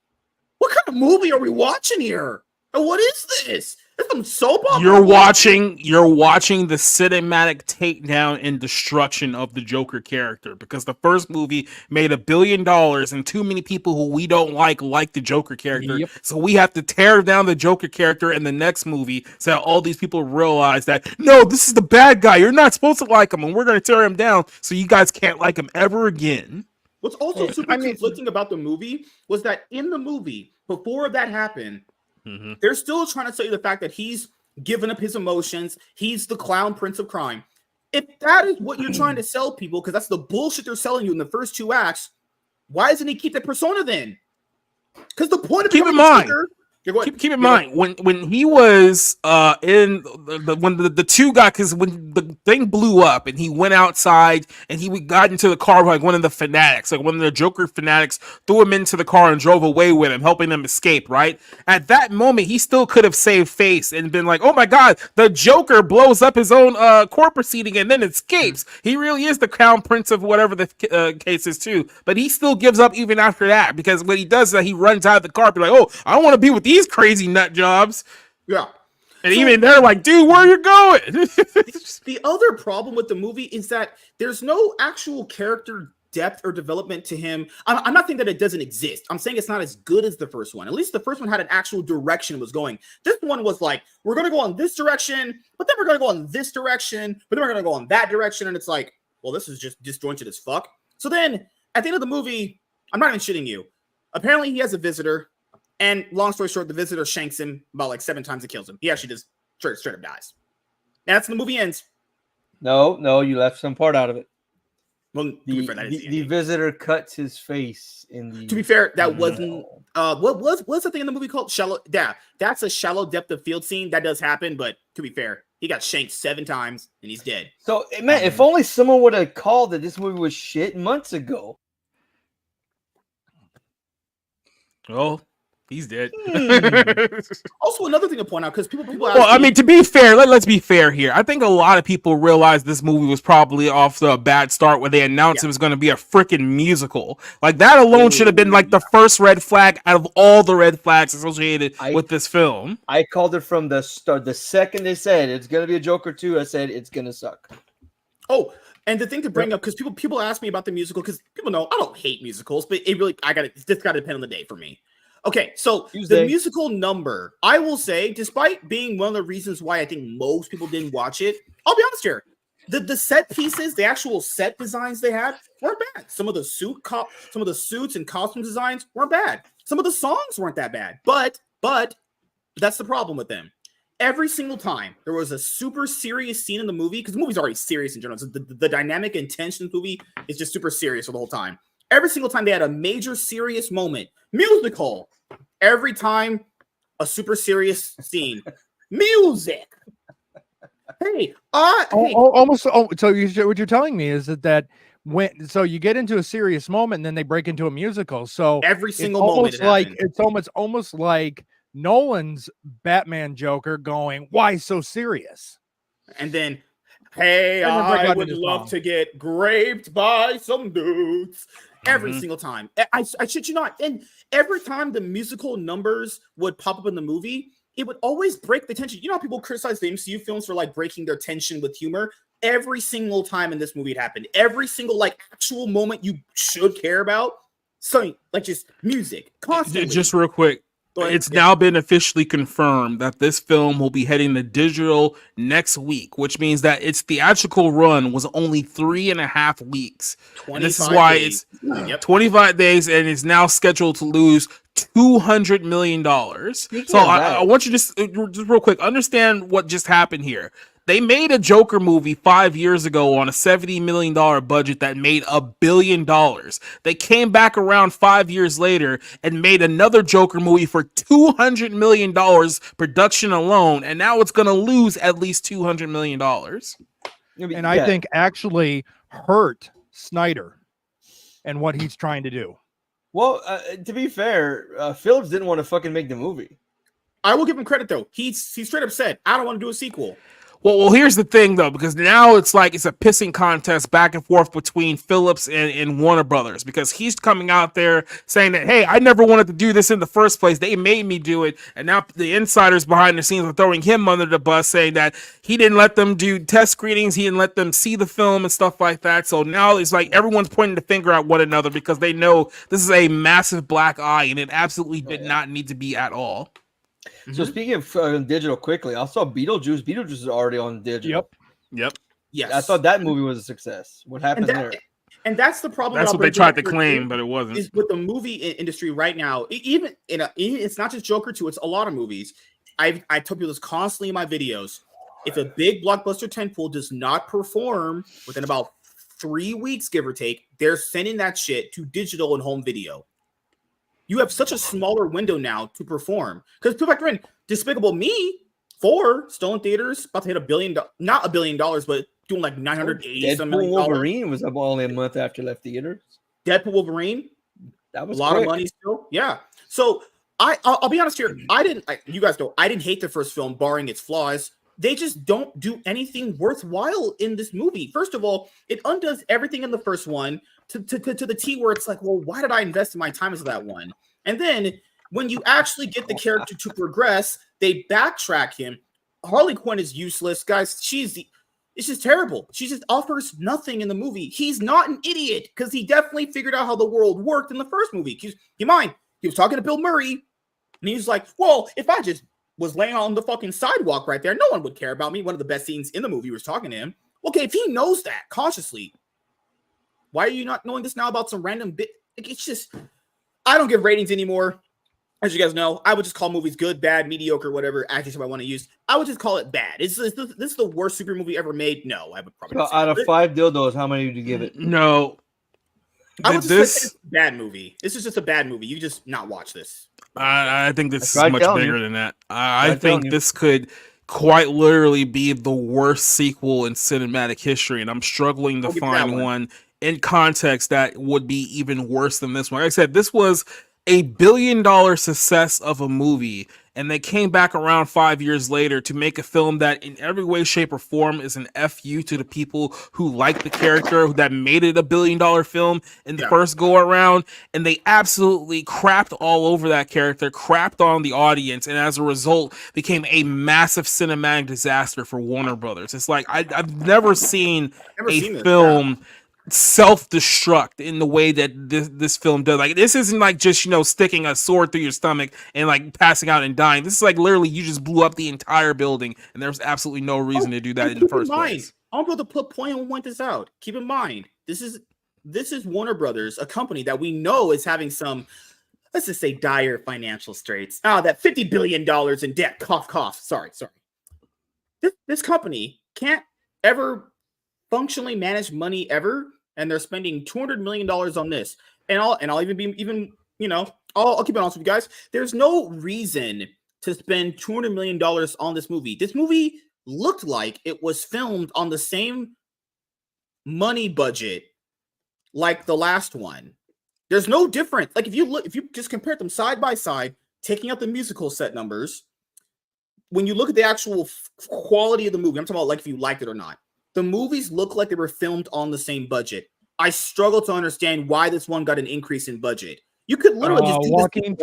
What kind of movie are we watching here? And what is this? This is some soap opera. You're watching the cinematic takedown and destruction of the Joker character because the first movie made $1 billion and too many people who we don't like the Joker character. Yep. So we have to tear down the Joker character in the next movie so that all these people realize that, no, this is the bad guy. You're not supposed to like him and we're going to tear him down so you guys can't like him ever again. What's also super conflicting about the movie was that in the movie, before that happened, they're still trying to tell you the fact that he's given up his emotions. He's the clown prince of crime. If that is what you're trying to sell people, because that's the bullshit they're selling you in the first two acts, why doesn't he keep that persona then? Because the point of keep in mind when he was in when the two got, because when the thing blew up and he went outside and he got into the car like one of the fanatics, like one of the Joker fanatics threw him into the car and drove away with him, helping them escape, right? At that moment, he still could have saved face and been like, oh my god, the Joker blows up his own court proceeding and then escapes. He really is the crown prince of whatever the case is too, but he still gives up even after that, because what he does is that he runs out of the car, be like, oh, I don't want to be with these crazy nut jobs. Yeah. And so, even they're like, dude, where are you going? The other problem with the movie is that there's no actual character depth or development to him. I'm not saying that it doesn't exist. I'm saying it's not as good as the first one. At least the first one had an actual direction it was going. This one was like, we're going to go on this direction, but then we're going to go on this direction, but then we're going to go on that direction. And it's like, well, this is just disjointed as fuck. So then at the end of the movie, I'm not even shitting you. Apparently he has a visitor. And long story short, the visitor shanks him about like 7 times and kills him. He actually just straight up dies. And that's when the movie ends. No, you left some part out of it. Well, the visitor cuts his face in the. To be fair, that wasn't. What's the thing in the movie called shallow? Yeah, that's a shallow depth of field scene that does happen. But to be fair, he got shanked 7 times and he's dead. So man, if only someone would have called that this movie was shit months ago. Oh. He's dead. Also, another thing to point out, because people well, I mean, to be fair, let's be fair here. I think a lot of people realized this movie was probably off to a bad start when they announced it was going to be a freaking musical. Like, that alone should have been like the first red flag out of all the red flags associated with this film. I called it from the start. The second they said it's going to be a Joker 2, I said it's going to suck. Oh, And the thing to bring up, because people ask me about the musical, because people know I don't hate musicals, but this got to depend on the day for me. Okay, so Tuesday. The musical number, I will say, despite being one of the reasons why I think most people didn't watch it, I'll be honest here. The set pieces, the actual set designs they had weren't bad. Some of the suits and costume designs weren't bad. Some of the songs weren't that bad. But that's the problem with them. Every single time there was a super serious scene in the movie, because the movie's already serious in general. So the dynamic and tension of the movie is just super serious for the whole time. Every single time they had a major serious moment, musical. Every time a super serious scene, music. Hey, almost. Oh, so what you're telling me is that so you get into a serious moment and then they break into a musical. So every single moment, it's almost like Nolan's Batman Joker going, "Why so serious?" And then, hey, I would love to get raped by some dudes. Every single time. I shit you not. And every time the musical numbers would pop up in the movie, it would always break the tension. You know how people criticize the MCU films for like breaking their tension with humor? Every single time in this movie it happened. Every single like actual moment you should care about. So like just music. Constantly. Just real quick. It's now been officially confirmed that this film will be heading to digital next week, which means that its theatrical run was only 3.5 weeks. And this is why it's 25 days and it's now scheduled to lose $200 million. So I want you to just real quick, understand what just happened here. They made a Joker movie 5 years ago on a $70 million budget that made $1 billion. They came back around 5 years later and made another Joker movie for $200 million production alone, and now it's going to lose at least $200 million. And I think actually hurt Snyder and what he's trying to do. Well, to be fair, Phillips didn't want to fucking make the movie. I will give him credit though. He straight up said, "I don't want to do a sequel." Well, here's the thing, though, because now it's like it's a pissing contest back and forth between Phillips and Warner Brothers, because he's coming out there saying that, hey, I never wanted to do this in the first place. They made me do it. And now the insiders behind the scenes are throwing him under the bus, saying that he didn't let them do test screenings. He didn't let them see the film and stuff like that. So now it's like everyone's pointing the finger at one another because they know this is a massive black eye and it absolutely did not need to be at all. So speaking of digital, quickly, I saw Beetlejuice. Beetlejuice is already on digital. Yep. Yes. I thought that movie was a success. What happened there? And that's the problem. That's what they tried to claim, but it wasn't. Is with the movie industry right now. Even it's not just Joker 2. It's a lot of movies. I tell people this constantly in my videos. If a big blockbuster tentpole does not perform within about 3 weeks, give or take, they're sending that shit to digital and home video. You have such a smaller window now to perform. Because people factor in Despicable Me 4 still in theaters, about to hit $1 billion, not $1 billion, but doing like 980 some million. Wolverine was up only a month after it left theaters. Deadpool Wolverine, that was a lot of money still. Yeah. So I'll be honest here. You guys know I didn't hate the first film, barring its flaws. They just don't do anything worthwhile in this movie. First of all, it undoes everything in the first one to the T, where it's like, well, why did I invest in my time into that one? And then when you actually get the character to progress, they backtrack him. Harley Quinn is useless, guys. It's just terrible. She just offers nothing in the movie. He's not an idiot because he definitely figured out how the world worked in the first movie. He was talking to Bill Murray, and he's like, well, if I just was laying on the fucking sidewalk right there, no one would care about me. One of the best scenes in the movie was talking to him. Okay, if he knows that consciously, why are you not knowing this now about some random bit? Like, it's just, I don't give ratings anymore. As you guys know, I would just call movies good, bad, mediocre, whatever adjective I want to use. I would just call it bad. This is the worst super movie ever made? No, I would probably not. So out of 5 dildos, how many would you give it? No. I would just say it's a bad movie. This is just a bad movie. You just not watch this. I think this is much bigger than that. I think this could quite literally be the worst sequel in cinematic history, and I'm struggling to find one in context that would be even worse than this one. Like I said, this was $1 billion success of a movie, and they came back around 5 years later to make a film that in every way, shape, or form is an FU to the people who like the character, that made it $1 billion film in the first go around, and they absolutely crapped all over that character, crapped on the audience, and as a result became a massive cinematic disaster for Warner Brothers. It's like I've never seen a film self-destruct in the way that this film does. Like, this isn't like just, you know, sticking a sword through your stomach and like passing out and dying. This is like literally you just blew up the entire building, and there's absolutely no reason to do that in the first place. I'm going to point this out. Keep in mind, this is Warner Brothers, a company that we know is having some, let's just say, dire financial straits. That $50 billion in debt. Cough, cough. Sorry. This company can't ever functionally manage money ever, and they're spending $200 million on this. And I'll even you know, I'll keep it honest with you guys. There's no reason to spend $200 million on this movie. This movie looked like it was filmed on the same money budget like the last one. There's no difference. Like, if you just compare them side by side, taking out the musical set numbers, when you look at the actual quality of the movie, I'm talking about like if you liked it or not, the movies look like they were filmed on the same budget. I struggle to understand why this one got an increase in budget. You could literally just do Walking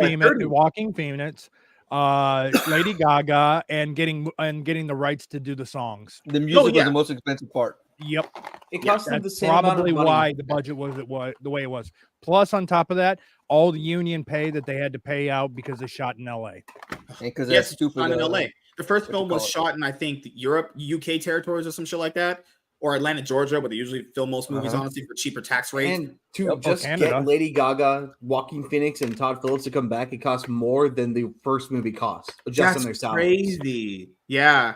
Phoenix, Lady Gaga, and getting the rights to do the songs. The music was the most expensive part. Yep, it cost them the same probably amount of money. why the budget was the way it was. Plus, on top of that, all the union pay that they had to pay out because they shot in L.A. Because that's stupid. In L.A. The first film was shot in, I think, Europe, UK territories or some shit like that, or Atlanta, Georgia, where they usually film most movies, honestly, for cheaper tax rates. And to get Lady Gaga, Joaquin Phoenix, and Todd Phillips to come back, it cost more than the first movie cost, just on their salaries. Crazy. Yeah.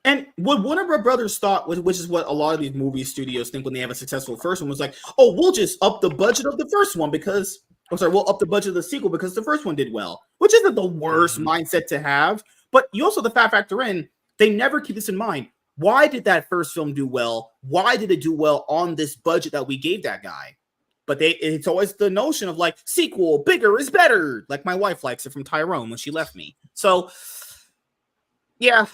And what Warner Brothers thought, which is what a lot of these movie studios think when they have a successful first one, was like, oh, we'll just up the budget of the first one because... we'll up the budget of the sequel because the first one did well, which isn't the worst mindset to have. But you also the fact factor in, they never keep this in mind. Why did that first film do well? Why did it do well on this budget that we gave that guy? But it's always the notion of like, sequel, bigger is better. Like my wife likes it from Tyrone when she left me. So yeah,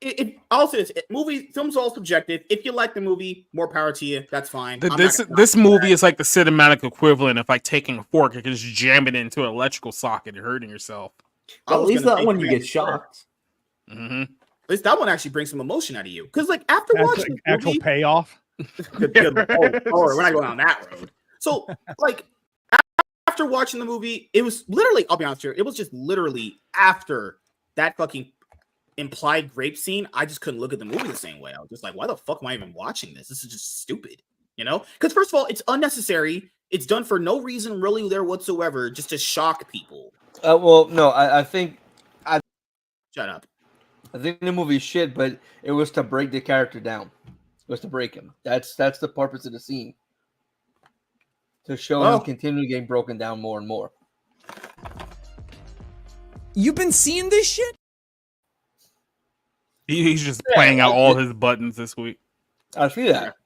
films are all subjective. If you like the movie, more power to you. That's fine. This movie is like the cinematic equivalent of like taking a fork and just jamming it into an electrical socket and hurting yourself. At least that one you get shocked. Mm-hmm. At least that one actually brings some emotion out of you. Because like after watching the actual movie, payoff. we're not going down that road. So like after watching the movie, it was literally, I'll be honest here, it was just literally after that fucking implied rape scene, I just couldn't look at the movie the same way. I was just like, why the fuck am I even watching this? This is just stupid, you know? Because first of all, it's unnecessary. It's done for no reason really there whatsoever, just to shock people. Well, no, I think Shut up. I think the movie's shit, but it was to break the character down. It was to break him. That's the purpose of the scene. To show him continue getting broken down more and more. You've been seeing this shit? He's just playing out all his buttons this week. I see that.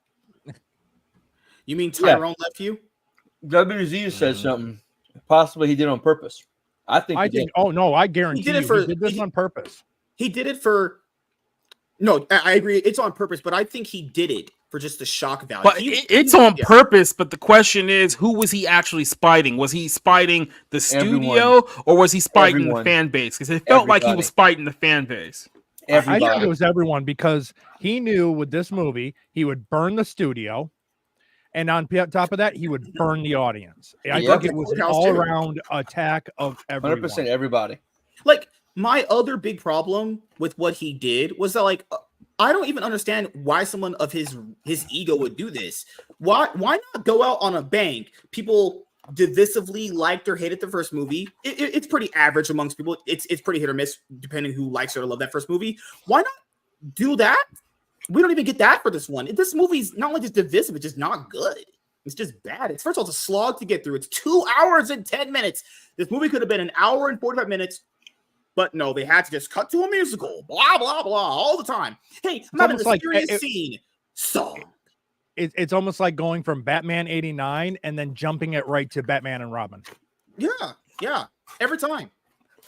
You mean Tyrone left you? WZ said something. Possibly he did on purpose. I think. Oh no, I guarantee he did this on purpose. He did it for. No, I agree. It's on purpose, but I think he did it for just the shock value. But it's on purpose. But the question is, who was he actually spiting? Was he spiting the studio, or was he spiting the fan base? Because it felt like he was spiting the fan base. I think it was everyone, because he knew with this movie he would burn the studio, and on top of that he would burn the audience. I think it was an all-around attack of everyone. 100% everybody. Like, my other big problem with what he did was that, like, I don't even understand why someone of his ego would do this. Why not go out on a bank? People divisively liked or hated the first movie. It's pretty average amongst people. It's pretty hit or miss depending who likes or love that first movie. Why not do that? We don't even get that for this one. This movie's not only just divisive, it's just not good. It's just bad. It's first of all, it's a slog to get through. It's 2 hours and 10 minutes. This movie could have been 1 hour and 45 minutes. But no, they had to just cut to a musical, blah, blah, blah, all the time. Hey, I'm having a serious scene. Song. It's almost like going from Batman 89 and then jumping it right to Batman and Robin. Yeah, every time.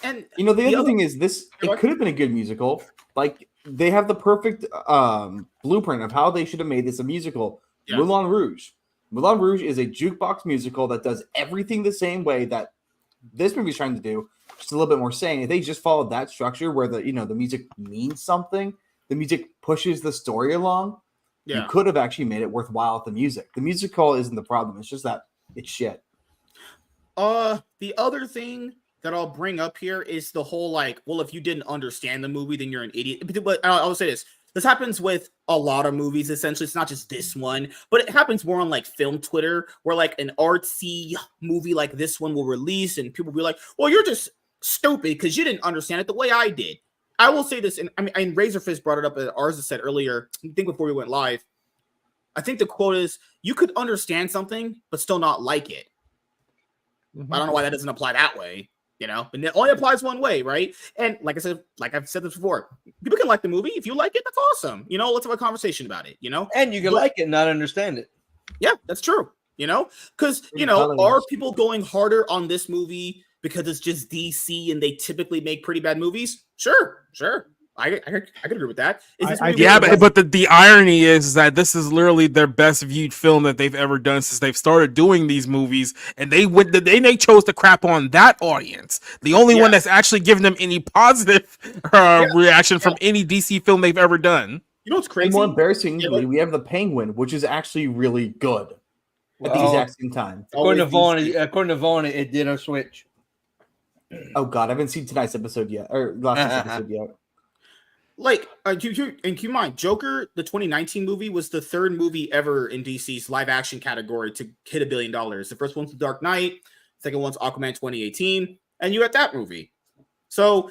And the other thing is this. It could have been a good musical. Like they have the perfect blueprint of how they should have made this a musical. Yes. Moulin Rouge. Moulin Rouge is a jukebox musical that does everything the same way that this movie's trying to do, just a little bit more sane. If they just followed that structure where the music means something, the music pushes the story along, you could have actually made it worthwhile with the music. The musical isn't the problem. It's just that it's shit. The other thing that I'll bring up here is the whole well, if you didn't understand the movie, then you're an idiot. But I'll say this. This happens with a lot of movies, essentially. It's not just this one, but it happens more on film Twitter, where an artsy movie like this one will release and people will be like, well, you're just stupid because you didn't understand it the way I did. I will say this, and Razorfist brought it up as Arza said earlier, I think before we went live. I think the quote is, you could understand something, but still not like it. Mm-hmm. I don't know why that doesn't apply that way. But it only applies one way, right? And like I've said this before, people can like the movie. If you like it, that's awesome. Let's have a conversation about it, And you can like it and not understand it. Yeah, that's true. Because, are people going harder on this movie because it's just DC and they typically make pretty bad movies? Sure. I could agree with that. But the irony is that this is literally their best viewed film that they've ever done since they've started doing these movies, and they chose to crap on that audience. The only one that's actually given them any positive reaction from any DC film they've ever done. You know what's crazy? And more embarrassingly, we have The Penguin, which is actually really good at the exact same time. According to Vaughn, it did a switch. Oh God, I haven't seen tonight's episode yet, or last week's episode yet. And keep in mind, Joker, the 2019 movie, was the third movie ever in DC's live action category to hit $1 billion. The first one's The Dark Knight, second one's Aquaman 2018, and you got that movie. So,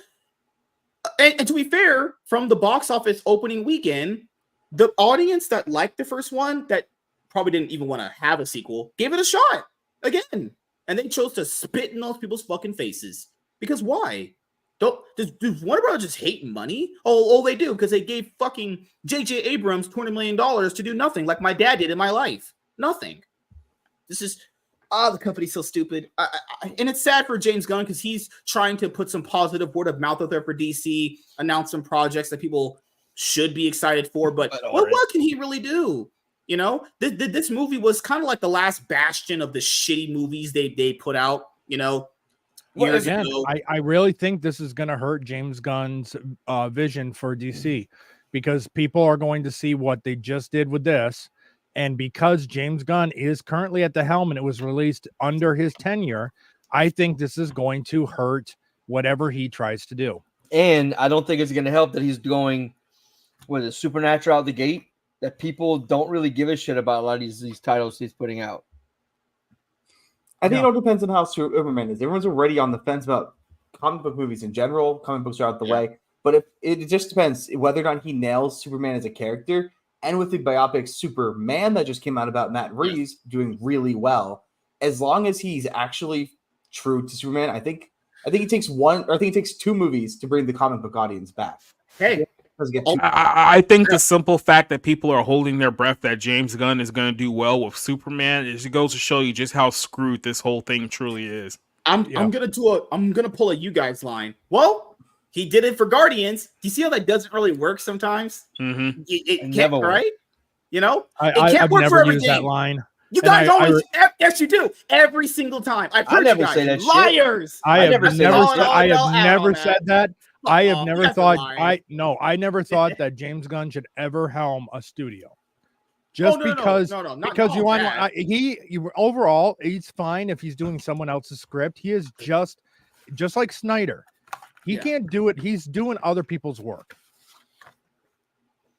and to be fair, from the box office opening weekend, the audience that liked the first one, that probably didn't even want to have a sequel, gave it a shot again. And they chose to spit in those people's fucking faces. Because why? Does Warner Bros. Just hate money? Oh, they do, because they gave fucking J.J. Abrams $20 million to do nothing, like my dad did in my life. Nothing. This is the company's so stupid. And it's sad for James Gunn because he's trying to put some positive word of mouth out there for DC, announce some projects that people should be excited for. But what can he really do? This movie was kind of like the last bastion of the shitty movies they put out. Well, again, I really think this is going to hurt James Gunn's vision for DC, because people are going to see what they just did with this. And because James Gunn is currently at the helm and it was released under his tenure, I think this is going to hurt whatever he tries to do. And I don't think it's going to help that he's going with Supernatural out the gate, that people don't really give a shit about a lot of these titles he's putting out. I think it all depends on how Superman is. Everyone's already on the fence about comic book movies in general. Comic books are out the way. But if it just depends whether or not he nails Superman as a character. And with the biopic Superman that just came out about Matt Reeves doing really well, as long as he's actually true to Superman, I think it takes two movies to bring the comic book audience back. Hey, I think the simple fact that people are holding their breath that James Gunn is going to do well with Superman, it goes to show you just how screwed this whole thing truly is. I'm gonna pull a you guys line. Well, he did it for Guardians. Do you see how that doesn't really work sometimes? Mm-hmm. It can't, right? I've never used that line. You guys always, yes, you do. Every single time. I've heard you guys. Say that liars. Shit. I have never said that. I have never thought. I never thought that James Gunn should ever helm a studio. Because you want overall, he's fine if he's doing someone else's script. He is just like Snyder. He can't do it. He's doing other people's work.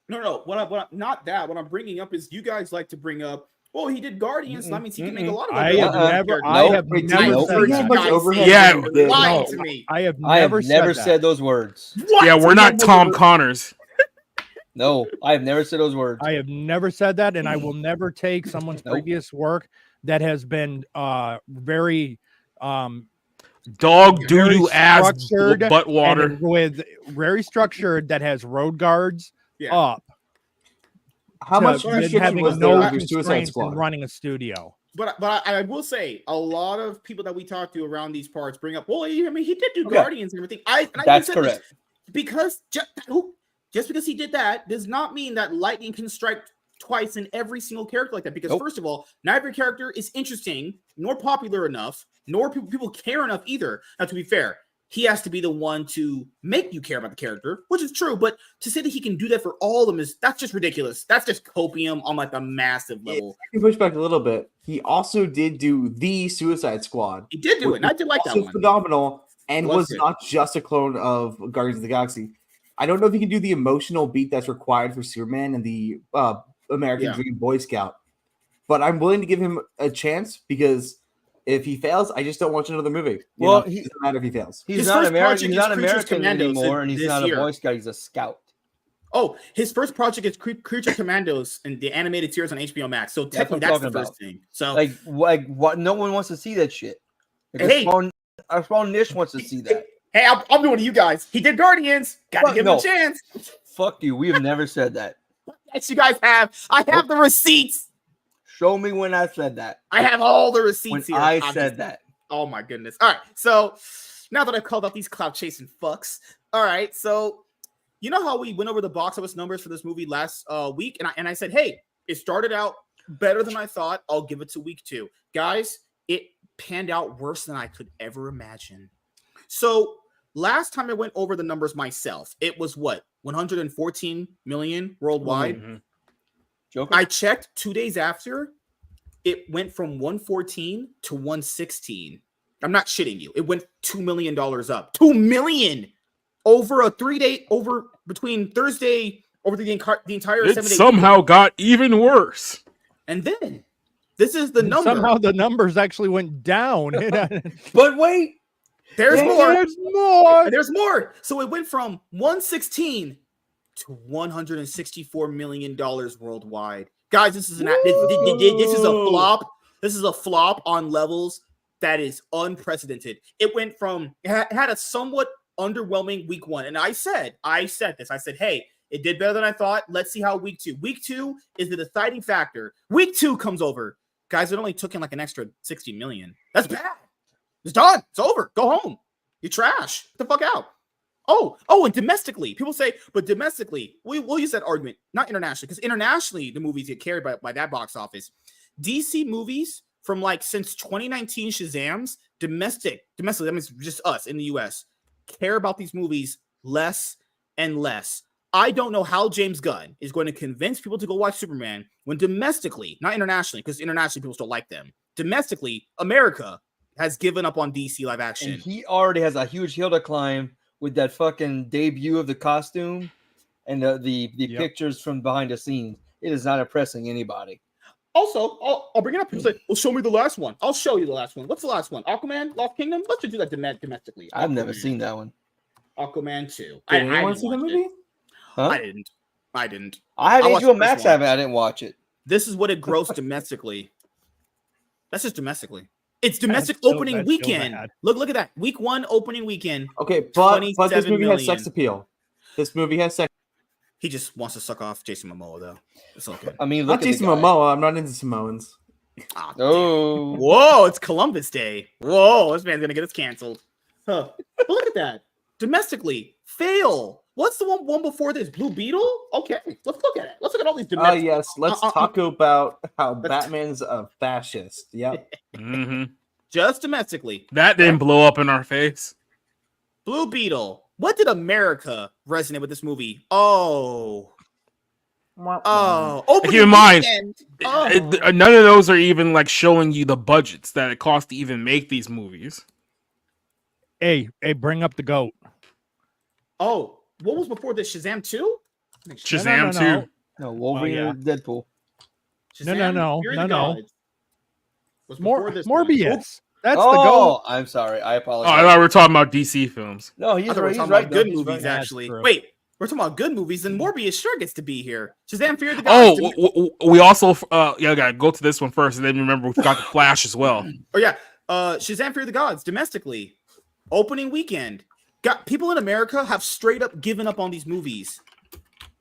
No. What I'm bringing up is you guys like to bring up. Well, he did Guardians. That means he can make a lot of. I have never said those words. What? Yeah, we're not Tom Connors. No, I have never said those words. I have never said that, and I will never take someone's previous work that has been very dog doo-doo ass butt water with very structured, that has road guards up. How much restriction was no there with Suicide Squad? running a studio? But I will say a lot of people that we talk to around these parts bring up, well, I mean, he did do Guardians and everything. That's correct. Because just because he did that does not mean that lightning can strike twice in every single character like that. Because first of all, not every character is interesting, nor popular enough, nor people care enough either. Now, to be fair, he has to be the one to make you care about the character, which is true. But to say that he can do that for all of them that's just ridiculous. That's just copium on like a massive level. I can push back a little bit. He also did do the Suicide Squad. He did do it, and I did like that one. Phenomenal, and was not just a clone of Guardians of the Galaxy. I don't know if he can do the emotional beat that's required for Superman and the American Dream Boy Scout, but I'm willing to give him a chance because if he fails, I just don't watch another movie. It doesn't matter if he fails. He's not American. He's not American anymore, and he's not a Boy Scout. He's a Scout. Oh, his first project is Creature Commandos and the animated series on HBO Max. So technically, that's the first thing. So like what? No one wants to see that shit. Hey, a small niche wants to see that. Hey, I'm doing to you guys. He did Guardians. Got to give him a chance. Fuck you. We have never said that. Yes, you guys have. I have the receipts. Show me when I said that. I have all the receipts when here. I said that. Oh my goodness. All right. So now that I've called out these clout chasing fucks. All right. So you know how we went over the box office numbers for this movie last week, and I said, hey, it started out better than I thought. I'll give it to week 2, guys. It panned out worse than I could ever imagine. So last time I went over the numbers myself, it was what, 114 million worldwide. Mm-hmm. I checked 2 days after, it went from 114 to 116. I'm not shitting you. It went $2 million up. $2 million over a 3-day, between Thursday, over the entire 7 days. It somehow got even worse. And then, this is the number. Somehow the numbers actually went down. But wait. There's more. There's more. There's more. So it went from 116 to $164 million worldwide. Guys, this is this is a flop. This is a flop on levels that is unprecedented. It went from it had a somewhat underwhelming week 1, and I said this. I said, hey, it did better than I thought. Let's see how week 2. Week 2 is the deciding factor. Week 2 comes over, guys. It only took in like an extra 60 million. That's bad. It's done. It's over. Go home. You trash. Get the fuck out. Oh, and domestically, people say, but domestically, we'll use that argument, not internationally, because internationally, the movies get carried by that box office. DC movies from like since 2019 Shazam's domestically, that means just us in the US, care about these movies less and less. I don't know how James Gunn is going to convince people to go watch Superman when domestically, not internationally, because internationally people still like them. Domestically, America has given up on DC live action. And he already has a huge hill to climb with that fucking debut of the costume and the pictures from behind the scenes. It is not impressing anybody. Also, I'll bring it up and say, well, show me the last one. I'll show you the last one. What's the last one? Aquaman, Lost Kingdom? Let's just do that domestically. I've never seen that one. Aquaman 2. Did anyone see the movie? Huh? I didn't. I had HBO Max have it. I didn't watch it. This is what it grossed domestically. That's just domestically. It's domestic opening weekend. Look at that. Week 1 opening weekend. Okay, but this movie has sex appeal. This movie has sex. He just wants to suck off Jason Momoa, though. It's okay. I mean, look at Jason Momoa. I'm not into Samoans. Oh, whoa! It's Columbus Day. Whoa! This man's gonna get us canceled. Huh? But look at that. Domestically, fail. What's the one before this? Blue Beetle? Okay, let's look at it. Let's look at all these domestic. Yes, let's talk about how Batman's a fascist. Yep. Mm-hmm. Just domestically. That didn't blow up in our face. Blue Beetle. What did America resonate with this movie? Oh. Keep in mind, none of those are even like showing you the budgets that it costs to even make these movies. Hey, bring up the GOAT. Oh. What was before this? Shazam 2? Shazam 2. No, Wolverine and Deadpool. Shazam, no. Was Morbius. That's the GOAT. I'm sorry. I apologize. Oh, I thought we were talking about DC films. No, he's right. He's right. Good movies, actually. Wait, we're talking about good movies, and Morbius sure gets to be here. Shazam, Fear the Gods. We also gotta go to this one first, and then remember we got the Flash as well. Oh yeah, Shazam, Fear the Gods domestically, opening weekend. Got people in America have straight up given up on these movies.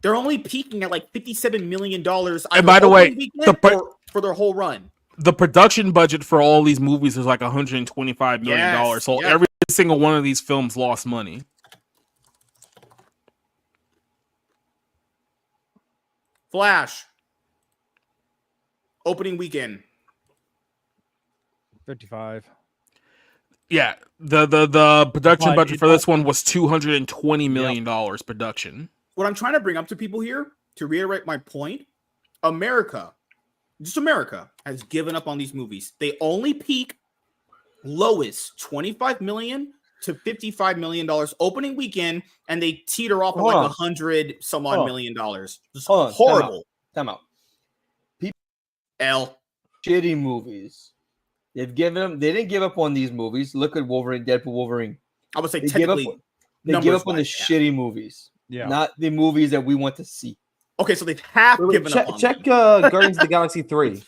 They're only peaking at like $57 million. And by the way, for their whole run. the production budget for all these movies is like $125 million. So every single one of these films lost money. Flash. Opening weekend. 55. Yeah, the production budget for this one was $220 million production. What I'm trying to bring up to people here, to reiterate my point, America, just America, has given up on these movies. They only peak lowest $25 million to $55 million opening weekend, and they teeter off at like $100 some odd million. It's horrible. Time out. Shitty movies. They didn't give up on these movies. Look at Wolverine, Deadpool, Wolverine. I would say they give up on the shitty movies. Yeah. Not the movies that we want to see. Okay, so they have given up on check Guardians of the Galaxy 3.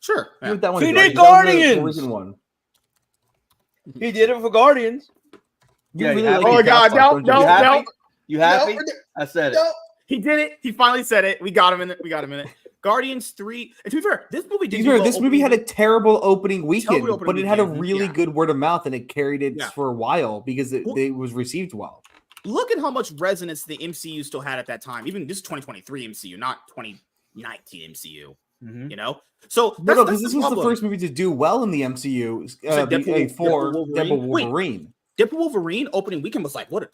Sure. Yeah. That one he did Guardians. One. He did it for Guardians. Oh my God! No! You happy? No. I said it. He did it. He finally said it. We got him in it. Guardians 3. And to be fair, this movie this movie had a terrible opening weekend, but it had a really good word of mouth, and it carried it for a while because it was received well. Look at how much resonance the MCU still had at that time. Even this is 2023 MCU, not 2019 MCU. Mm-hmm. You know, so because this was the first movie to do well in the MCU for Deadpool Wolverine. Deadpool Wolverine opening weekend was like what,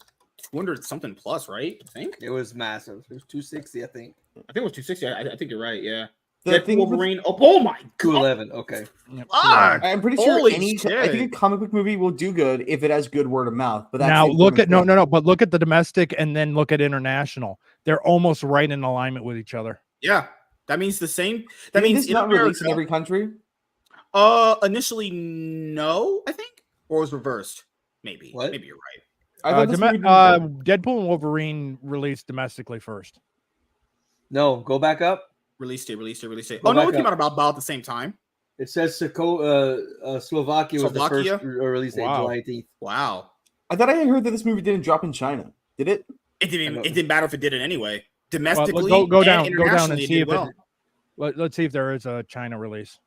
200 something plus, right? I think it was massive. It was 260, I think. I think it was 260. I think you're right. Yeah. Deadpool Wolverine. Oh my God. 211. Okay. I'm pretty sure I think a comic book movie will do good if it has good word of mouth. But that's now look at but look at the domestic and then look at international. They're almost right in alignment with each other. Yeah, that means the same. That means it's not released in every country. Initially, no, I think, or it was reversed. Maybe. What? Maybe you're right. Deadpool and Wolverine released domestically first. No, go back up. Release date. Oh no, it came out about the same time. It says Slovakia was the first release date, July 18th. Wow. I thought I had heard that this movie didn't drop in China. Did it? It didn't matter if it did it anyway. Domestically, go down and see if let's see if there is a China release.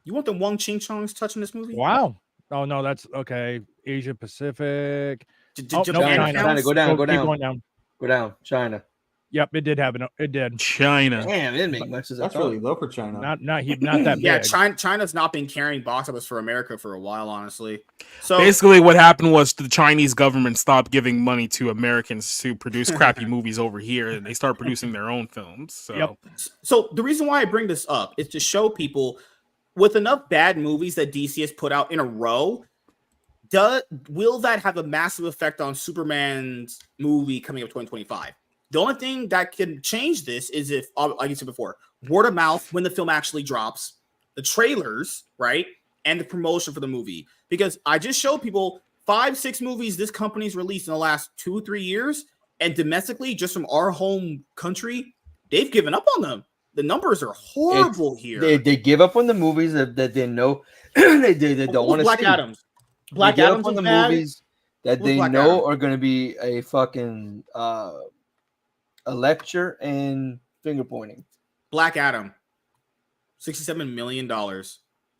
You want the Wong Ching Chongs touching this movie? Wow. Oh no, that's okay. Asia Pacific. China. Go down. China. Yep, it did happen. It did. China. Damn, it didn't make much. That's really low for China. Not that big. Yeah, China's not been carrying box office for America for a while, honestly. So basically, what happened was the Chinese government stopped giving money to Americans to produce crappy movies over here, and they start producing their own films. So, so the reason why I bring this up is to show people, with enough bad movies that DC has put out in a row, will that have a massive effect on Superman's movie coming up 2025? The only thing that can change this is if, like you said before, word of mouth when the film actually drops, the trailers, right, and the promotion for the movie. Because I just showed people 5-6 movies this company's released in the last 2-3 years, and domestically, just from our home country, they've given up on them. The numbers are horrible here. They give up on the movies that they know they don't want to see. Black Adams. Black Adams on the movies that they know are going to be a fucking a lecture and finger pointing. Black Adam, $67 million.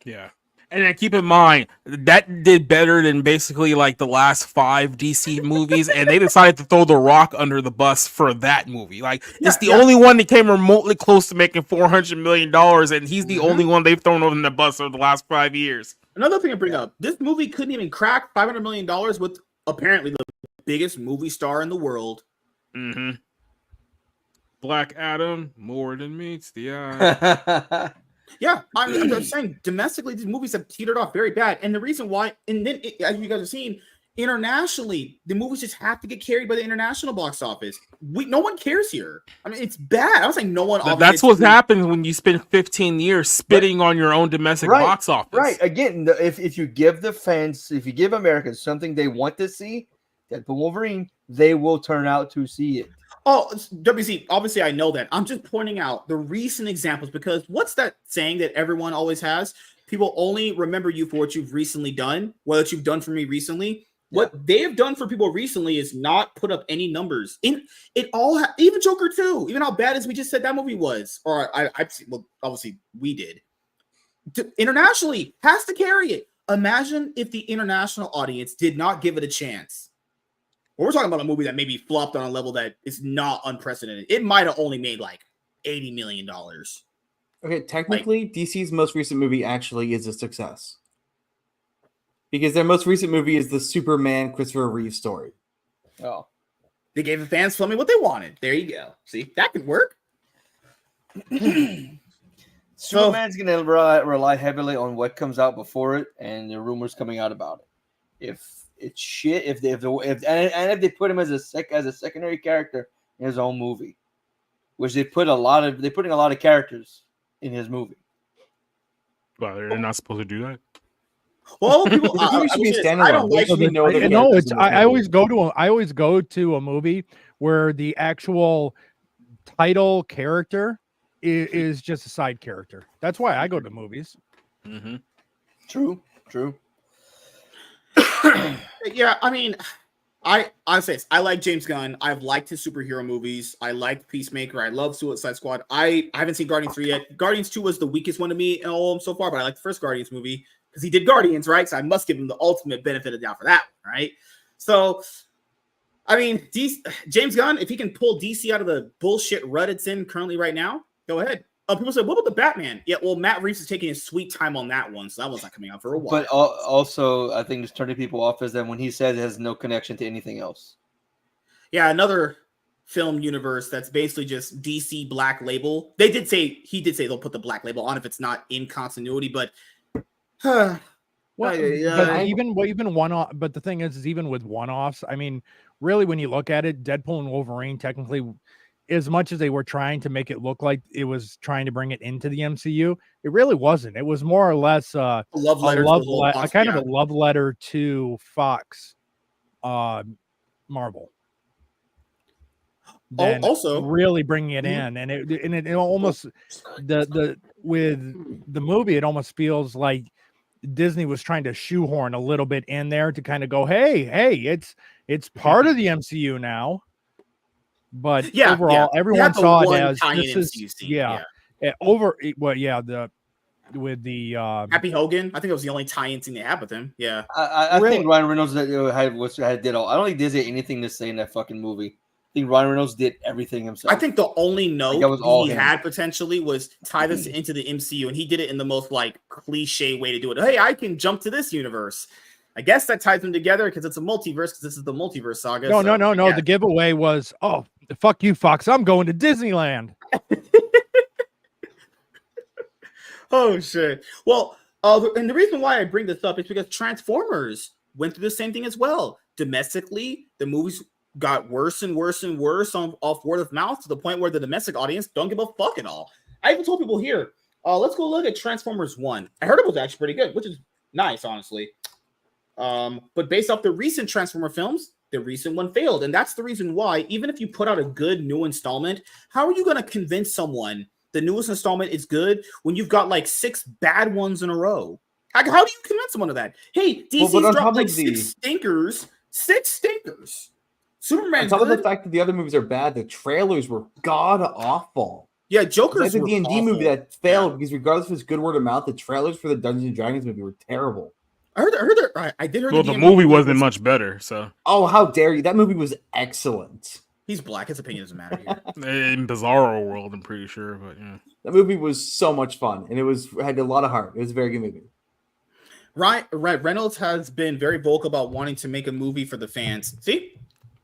Yeah. And then keep in mind, that did better than basically like the last 5 DC movies, and they decided to throw The Rock under the bus for that movie. Like, it's the only one that came remotely close to making $400 million, and he's the only one they've thrown over the bus over the last 5 years. Another thing to bring up, this movie couldn't even crack $500 million with apparently the biggest movie star in the world. Mm-hmm. Black Adam, more than meets the eye. Yeah, I'm just saying, domestically, these movies have teetered off very bad. And the reason why, and then, as you guys have seen, internationally, the movies just have to get carried by the international box office. No one cares here. I mean, it's bad. I was like, no one. That's what happens when you spend 15 years spitting on your own domestic box office. Right. Again, if you give the fans, if you give Americans something they want to see, Deadpool Wolverine, they will turn out to see it. Oh, WC, obviously I know that. I'm just pointing out the recent examples because what's that saying that everyone always has? People only remember you for what you've recently done, what you've done for me recently. Yeah. What they have done for people recently is not put up any numbers. In it all, even Joker 2, even how bad as we just said that movie was, or well, obviously we did. internationally has to carry it. Imagine if the international audience did not give it a chance. We're talking about a movie that maybe flopped on a level that is not unprecedented. It might have only made like $80 million. Okay, technically, DC's most recent movie actually is a success. Because their most recent movie is the Superman Christopher Reeve story. Oh. They gave the fans me what they wanted. There you go. See, that could work. Superman's going to rely heavily on what comes out before it and the rumors coming out about it. If it's shit, if they put him as a secondary character in his own movie, which they're putting a lot of characters in his movie. Well, they're not supposed to do that. Well, people, I always go to a movie where the actual title character is just a side character. That's why I go to movies. Mm-hmm. True. Yeah, I mean, I say this. I like James Gunn. I've liked his superhero movies. I liked Peacemaker. I love Suicide Squad. I haven't seen Guardians 3 yet. Guardians 2 was the weakest one to me in all of them so far, but I like the first Guardians movie because he did Guardians, right? So I must give him the ultimate benefit of the doubt for that one, right? So, I mean, James Gunn, if he can pull DC out of the bullshit rut it's in currently right now, go ahead. People say, what about the Batman? Yeah, well, Matt Reeves is taking his sweet time on that one, so that one's not coming out for a while. But also, I think just turning people off is that when he says it has no connection to anything else. Yeah, another film universe that's basically just DC Black Label. He did say they'll put the Black Label on if it's not in continuity, but even one-off. But the thing is even with one-offs, I mean, really, when you look at it, Deadpool and Wolverine technically, as much as they were trying to make it look like it was trying to bring it into the MCU, it really wasn't. It was more or less a love letter to Fox, Marvel. Also, really bringing it in, and it almost with the movie, it almost feels like Disney was trying to shoehorn a little bit in there to kind of go, hey, it's part of the MCU now. But overall, everyone saw it as this is with the Happy Hogan. I think it was the only tie-in scene they had with him. Yeah, I think Ryan Reynolds did all. I don't think Disney had anything to say in that fucking movie. I think Ryan Reynolds did everything himself. I think the only note he had potentially was tie this into the MCU, and he did it in the most like cliche way to do it. Hey, I can jump to this universe. I guess that ties them together because it's a multiverse. Because this is the multiverse saga. No. The giveaway was, fuck you, Fox. I'm going to Disneyland. Oh shit. Well, and the reason why I bring this up is because Transformers went through the same thing as well. Domestically, the movies got worse and worse and worse off word of mouth to the point where the domestic audience don't give a fuck at all. I even told people here, let's go look at Transformers 1. I heard it was actually pretty good, which is nice, honestly. But based off the recent Transformer films, the recent one failed. And that's the reason why, even if you put out a good new installment, how are you going to convince someone the newest installment is good when you've got like 6 bad ones in a row? How do you convince someone of that? Hey, DC's dropped like 6 stinkers. 6 stinkers. Superman's on top good. of the fact that the other movies are bad, the trailers were god awful. Yeah, Joker's like the D&D movie that failed because regardless of its good word of mouth, the trailers for the Dungeons and Dragons movie were terrible. I did hear. Well, the movie wasn't much better. So. Oh, how dare you! That movie was excellent. He's black. His opinion doesn't matter here. In Bizarro World, I'm pretty sure, but yeah. That movie was so much fun, and it had a lot of heart. It was a very good movie. Right. Reynolds has been very vocal about wanting to make a movie for the fans. See,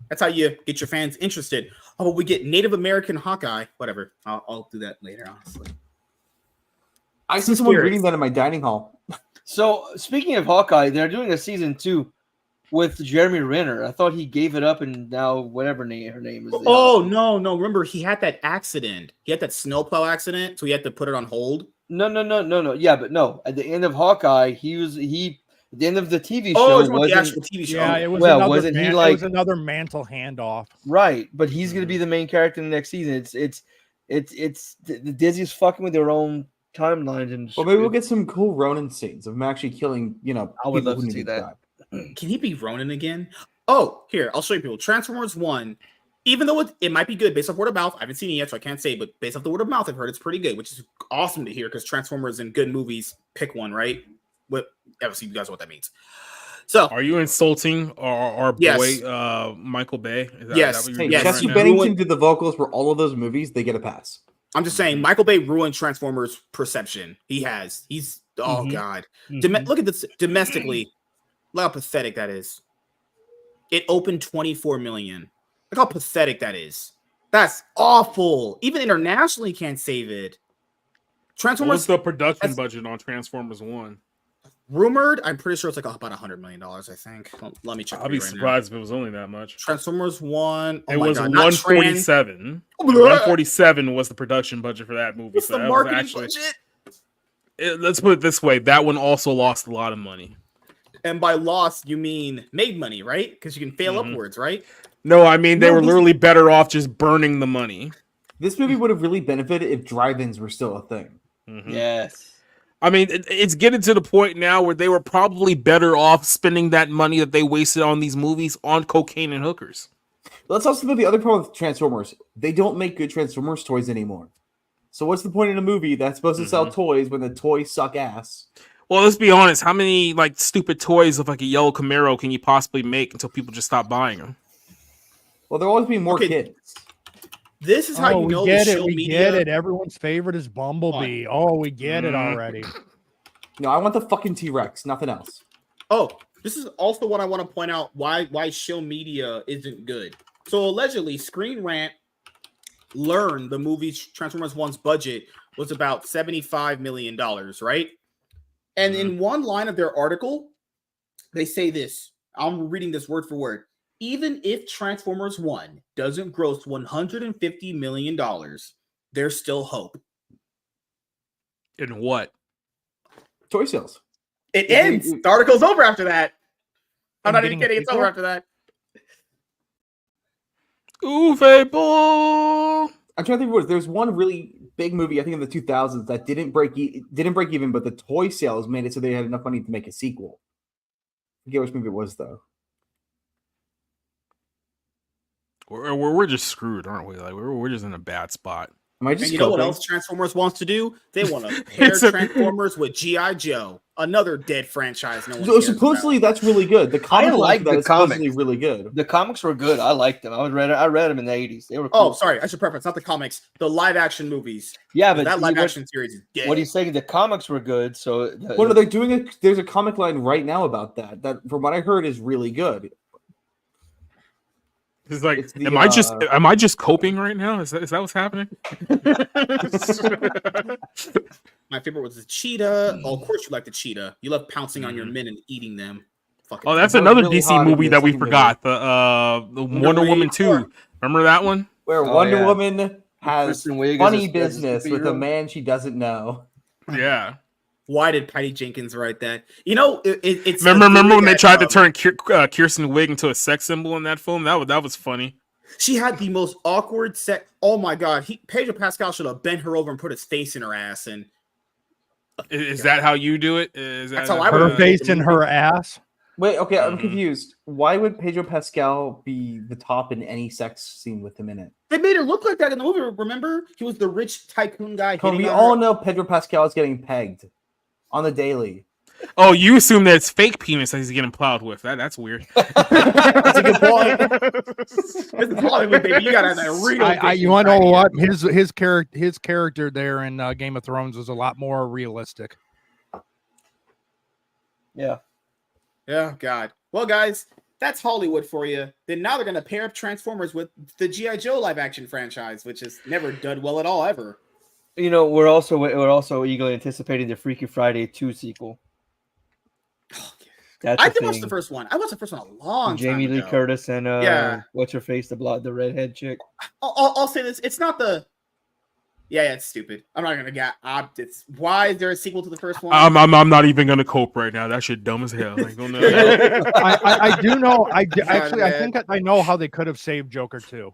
that's how you get your fans interested. Oh, but we get Native American Hawkeye. Whatever. I'll do that later. Honestly, I see someone reading that in my dining hall. So, speaking of Hawkeye, they're doing a season 2 with Jeremy Renner. I thought he gave it up, and now whatever her name is. Oh, no. Remember, he had that accident. He had that snowplow accident, so he had to put it on hold. No. Yeah, but no. At the end of Hawkeye, at the end of the TV show, the actual TV show. Yeah, it was another mantle handoff. Right, but he's going to be the main character in the next season. It's the Disney's fucking with their own timelines, and well, maybe we'll get some cool Ronin scenes of him actually killing. I would love to see that. Can he be Ronin again? Oh, here, I'll show you people. Transformers 1, even though it might be good based off word of mouth, I haven't seen it yet, so I can't say, but based off the word of mouth, I've heard it's pretty good, which is awesome to hear because Transformers and good movies pick one, right? Obviously, you guys know what that means. So, are you insulting our boy Michael Bay? Yes. Chester Bennington did the vocals for all of those movies. They get a pass. I'm just saying, Michael Bay ruined Transformers perception. He's God. Look at this domestically. Look how pathetic that is. It opened 24 million. Look how pathetic that is. That's awful. Even internationally can't save it. Transformers. What's the production budget on Transformers 1? Rumored, I'm pretty sure it's like about $100 million, I think. Let me check. I'd be surprised if it was only that much. Transformers 1. It was 147. 147 was the production budget for that movie. What's the marketing budget? Let's put it this way. That one also lost a lot of money. And by lost, you mean made money, right? Because you can fail upwards, right? No, I mean, they were literally better off just burning the money. This movie would have really benefited if drive-ins were still a thing. Yes. I mean, it's getting to the point now where they were probably better off spending that money that they wasted on these movies on cocaine and hookers. Let's also put the other problem with Transformers. They don't make good Transformers toys anymore. So what's the point in a movie that's supposed to sell toys when the toys suck ass? Well, let's be honest. How many stupid toys of a yellow Camaro can you possibly make until people just stop buying them? Well, there'll always be more kids. This is how you know we get the it. show We media. get it. Everyone's favorite is Bumblebee. Oh, we get it already. No, I want the fucking T-Rex, nothing else. Oh, this is also what I want to point out why show media isn't good. So allegedly, Screen Rant learned the movie Transformers 1's budget was about $75 million, right? And in one line of their article, they say this. I'm reading this word for word. Even if Transformers 1 doesn't gross $150 million, there's still hope. In what? Toy sales. It ends. The article's over after that. I'm not even kidding. It's over after that. Ooh, Fable. I'm trying to think of there's one really big movie I think in the 2000s that didn't break even, but the toy sales made it so they had enough money to make a sequel. I forget which movie it was though. We're just screwed, aren't we? We're just in a bad spot. Am I just and you know what else Transformers wants to do? They want to pair Transformers with G.I. Joe, another dead franchise. No one so supposedly about. That's really good. The comic I like the comics. Really good. The comics were good. I liked them. I read them in the 80s. They were cool. Oh, sorry. I should preface, not the comics, the live action movies. Yeah, but that live action series is dead. What are you saying? The comics were good. So well, they're doing there's a comic line right now about that. That from what I heard is really good. It's like, am I just coping right now? Is that what's happening? My favorite was the cheetah. Oh, of course you like the cheetah. You love pouncing on your men and eating them. Oh, that's another really DC movie that we forgot. The Wonder Woman 2. Remember that one? Where Wonder Woman has funny business with a man she doesn't know. Yeah. Why did Patty Jenkins write that? You know, it's remember when they tried to turn Kirsten Wiig into a sex symbol in that film? That was funny. She had the most awkward sex. Oh my god, Pedro Pascal should have bent her over and put his face in her ass. And is that how you do it? That's how I would. Her face in her ass. Wait, okay, I'm confused. Why would Pedro Pascal be the top in any sex scene with him in it? They made it look like that in the movie. Remember, he was the rich tycoon guy. We all know Pedro Pascal is getting pegged on the daily. Oh, you assume that it's fake penis that he's getting plowed with. That's weird. That's a good point. This is Hollywood, baby. You gotta have that real. You want to know what his character there in Game of Thrones was a lot more realistic. Yeah. Oh God. Well, guys, that's Hollywood for you. Then now they're gonna pair up Transformers with the G.I. Joe live action franchise, which has never done well at all ever. You know, we're also eagerly anticipating the Freaky Friday 2 sequel. I did watch the first one. I watched the first one a long time Jamie Lee ago. Curtis and what's her face, the redhead chick. I'll say this: it's not the. Yeah, it's stupid. I'm not gonna get. It's why is there a sequel to the first one? I'm not even gonna cope right now. That shit dumb as hell. Like, oh, no. I do know. I think I know how they could have saved Joker 2.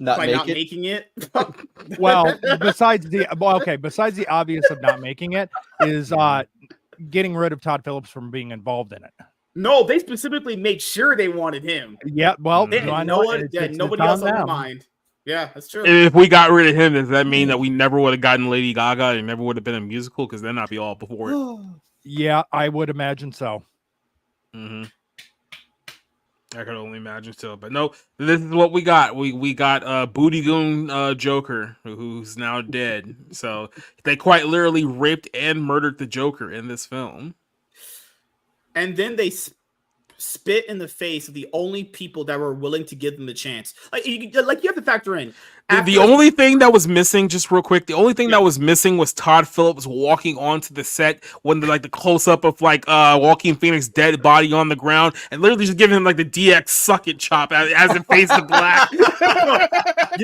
By not making it. Well, besides the obvious of not making it is getting rid of Todd Phillips from being involved in it. No, they specifically made sure they wanted him. Yeah, well, They had nobody else on their mind. Yeah, that's true. If we got rid of him, does that mean that we never would have gotten Lady Gaga and never would have been a musical? Because then I'd be all before it. Yeah, I would imagine so. Mm-hmm. I could only imagine so, but no. This is what we got. We got Booty Goon Joker, who's now dead. So they quite literally raped and murdered the Joker in this film. And then they spit in the face of the only people that were willing to give them the chance. Like you have to factor in. The only thing that was missing, just real quick, the only thing that was missing was Todd Phillips walking onto the set when the close up of Joaquin Phoenix's dead body on the ground and literally just giving him the DX suck it chop as it fades to black. You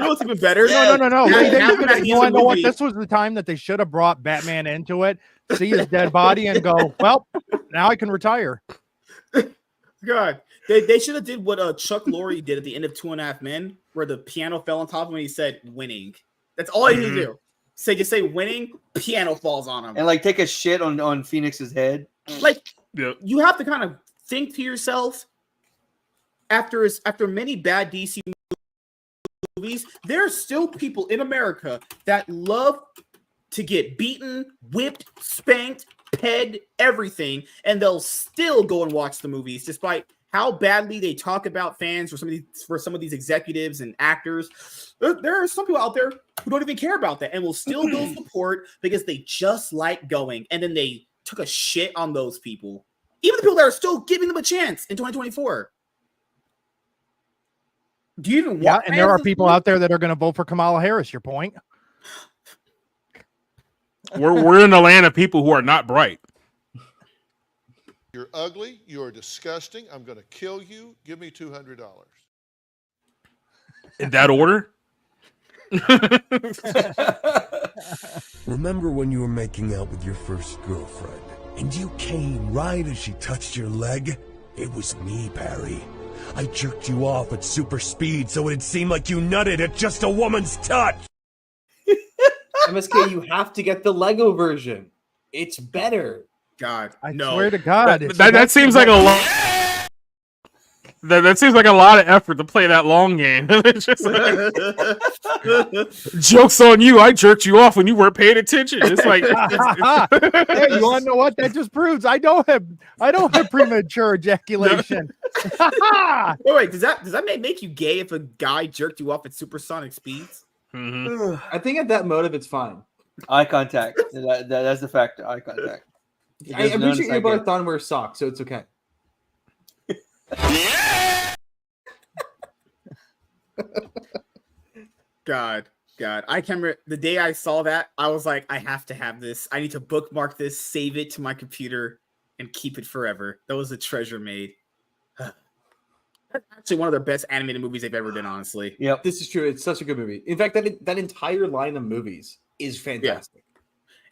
know what's even better? No. I know what. This was the time that they should have brought Batman into it, see his dead body, and go, well, now I can retire. God, they should have did what Chuck Lorre did at the end of 2.5 Men, where the piano fell on top of him and he said winning. That's all he need to do. Just say winning, piano falls on him. And take a shit on Phoenix's head. You have to kind of think to yourself, after many bad DC movies, there are still people in America that love to get beaten, whipped, spanked, pegged, everything, and they'll still go and watch the movies despite how badly they talk about fans for some of these executives and actors. There are some people out there who don't even care about that and will still go support because they just like going. And then they took a shit on those people, even the people that are still giving them a chance in 2024. Do you even want? And there are people out there that are going to vote for Kamala Harris. Your point. We're in the land of people who are not bright. You're ugly. You're disgusting. I'm going to kill you. Give me $200. In that order? Remember when you were making out with your first girlfriend and you came right as she touched your leg? It was me, Barry. I jerked you off at super speed so it'd seem like you nutted at just a woman's touch. MSK, you have to get the Lego version. It's better. God, I swear to God, that seems like a lot. That seems like a lot of effort to play that long game. It's just joke's on you. I jerked you off when you weren't paying attention. It's like, hey, you want to know what that just proves? I don't have premature ejaculation. Wait, does that make you gay if a guy jerked you off at supersonic speeds? Mm-hmm. I think at that motive, it's fine. Eye contact. That's the factor. Eye contact. I'm pretty sure earbuds don't wear socks, so it's okay. God, I can remember the day I saw that. I was like, I have to have this. I need to bookmark this, save it to my computer, and keep it forever. That was a treasure made. That's actually one of the best animated movies they've ever done, honestly. Yeah, this is true. It's such a good movie. In fact, that entire line of movies is fantastic. Yeah.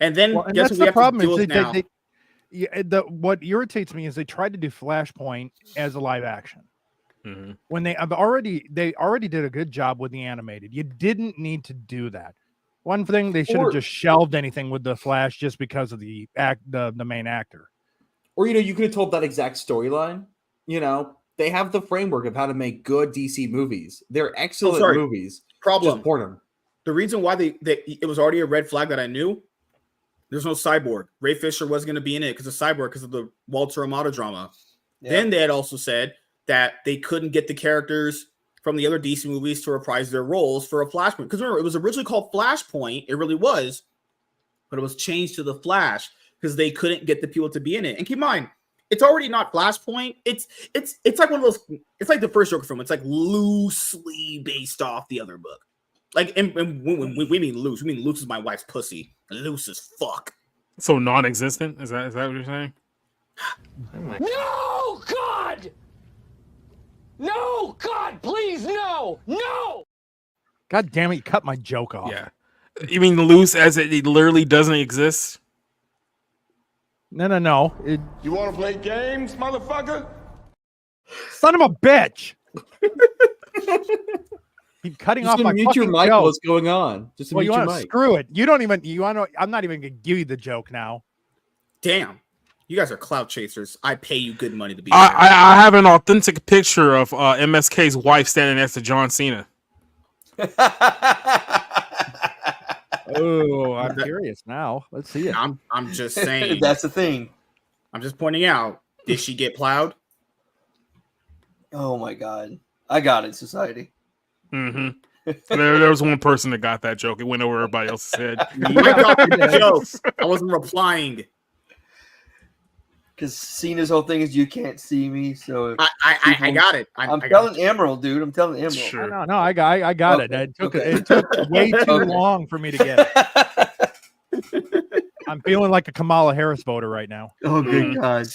And then guess what we have to deal with now? What irritates me is they tried to do Flashpoint as a live action. Mm-hmm. When they already did a good job with the animated. You didn't need to do that. One thing, they should have just shelved anything with the Flash just because of the main actor. Or you could have told that exact storyline. They have the framework of how to make good DC movies. They're excellent movies. Problem. Just port them. The reason why it was already a red flag that I knew. There's no Cyborg. Ray Fisher wasn't going to be in it because of Cyborg, because of the Walter Amato drama. Yeah. Then they had also said that they couldn't get the characters from the other DC movies to reprise their roles for a Flashpoint. Because remember, it was originally called Flashpoint. It really was. But it was changed to The Flash because they couldn't get the people to be in it. And keep in mind, it's already not Flashpoint. It's like one of those. It's like the first Joker film. It's like loosely based off the other book. Like, and when we mean loose, we mean loose is my wife's pussy. Loose as fuck. So non-existent? Is that what you're saying? No, God! No, God, please, no! No! God damn it, you cut my joke off. Yeah. You mean loose as it literally doesn't exist? No. You want to play games, motherfucker? Son of a bitch! Keep cutting off my mute your mic. joke. What's going on? Just mute your mic. Screw it. You don't even. You want to? I'm not even gonna give you the joke now. Damn. You guys are clout chasers. I pay you good money to be. I have an authentic picture of MSK's wife standing next to John Cena. Oh, I'm curious now. Let's see it. I'm just saying. That's the thing. I'm just pointing out. Did she get plowed? Oh my god. I got it, society. Mm-hmm. There was one person that got that joke. It went over everybody else's head. I got the joke. I wasn't replying. Because Cena's whole thing is you can't see me, so I got it. I'm telling Emerald, dude. I'm telling Emerald. Sure. No, I got it. It took way too long for me to get it. I'm feeling like a Kamala Harris voter right now. Oh good God!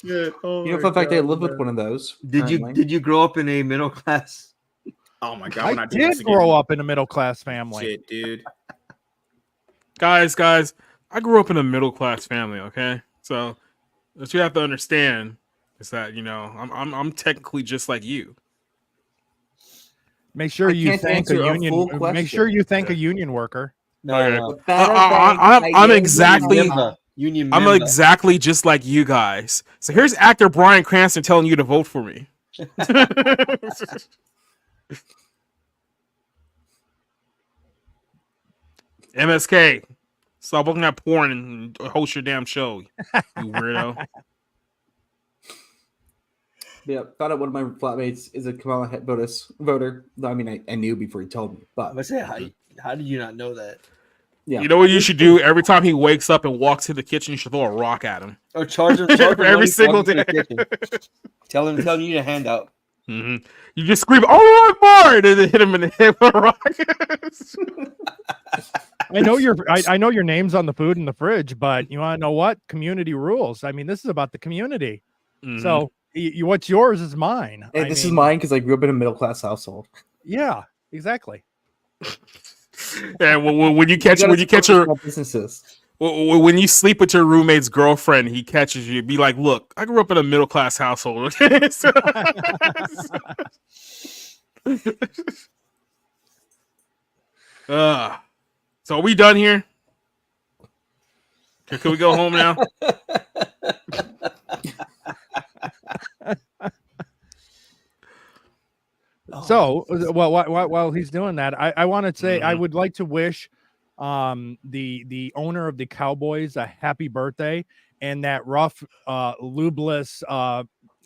Oh, You know, fun fact, I live with one of those. Did you grow up in a middle class? Oh my God! I did grow up in a middle class family. Shit, dude. Guys, I grew up in a middle class family. Okay, so what you have to understand is that I'm technically just like you. Make sure you thank a union. Make sure you thank a union worker. No. I'm exactly union I'm member. exactly just like you guys. So here's actor Bryan Cranston telling you to vote for me. MSK, stop looking at porn and host your damn show, you weirdo. Yeah, found out one of my flatmates is a Kamala voter. I mean, I knew before he told me, but I say, how did you not know that? Yeah. You know what you should do? Every time he wakes up and walks to the kitchen, you should throw a rock at him. Or charge him every single day. Tell him you need a handout. Mm-hmm. You just scream, "Oh my God!" and then hit him in the head with a rock. I know your name's on the food in the fridge, but you want to know what? Community rules. I mean, this is about the community. Mm-hmm. So what's yours is mine. And this is mine because I grew up in a middle class household. Yeah, exactly. Yeah, when you catch her businesses. When you sleep with your roommate's girlfriend, he catches you. Be like, "Look, I grew up in a middle class household." So are we done here? Can we go home now? So, while he's doing that, I want to say I would like to wish the owner of the Cowboys a happy birthday and that rough lubeless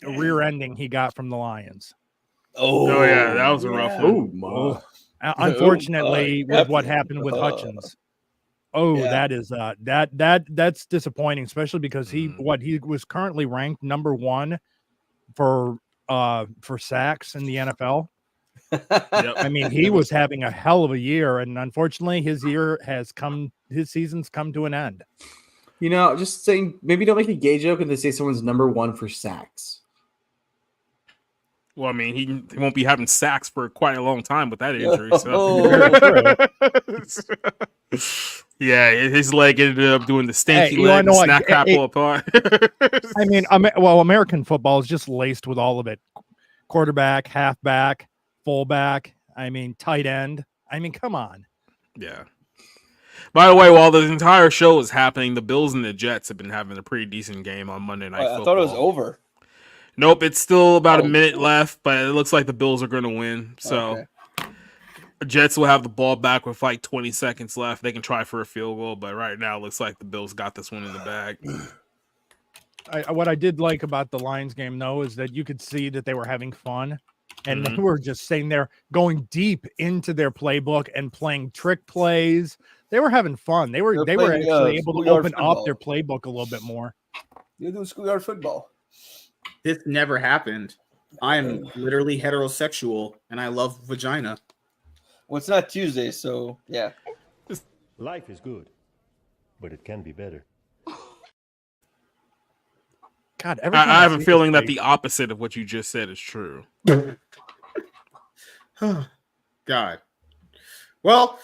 rear ending he got from the Lions. Oh yeah, that was a rough one. Unfortunately, with what happened with Hutchins. That is that's disappointing, especially because he was currently ranked number 1 for sacks in the NFL. Yep. I mean, he was having a hell of a year, and unfortunately, his season's come to an end. You know, just saying, maybe don't make a gay joke and they say someone's number 1 for sacks. Well, I mean, he won't be having sacks for quite a long time with that injury. So. Yeah, his leg ended up doing the stinky leg and snack apple apart. I mean, American football is just laced with all of it. Quarterback, halfback, fullback, I mean, tight end. I mean, come on. Yeah. By the way, while the entire show is happening, the Bills and the Jets have been having a pretty decent game on Monday Night Football. I thought it was over. Nope, it's still about a minute left, but it looks like the Bills are going to win. So the Jets will have the ball back with like 20 seconds left. They can try for a field goal, but right now it looks like the Bills got this one in the bag. What I did like about the Lions game, though, is that you could see that they were having fun. And they were just sitting there going deep into their playbook and playing trick plays. They were having fun. They were actually able to open up their playbook a little bit more. You're doing schoolyard football. This never happened. I am literally heterosexual and I love vagina. Well, it's not Tuesday, so yeah. Life is good, but it can be better. God, I have a feeling that the opposite of what you just said is true. God. Well,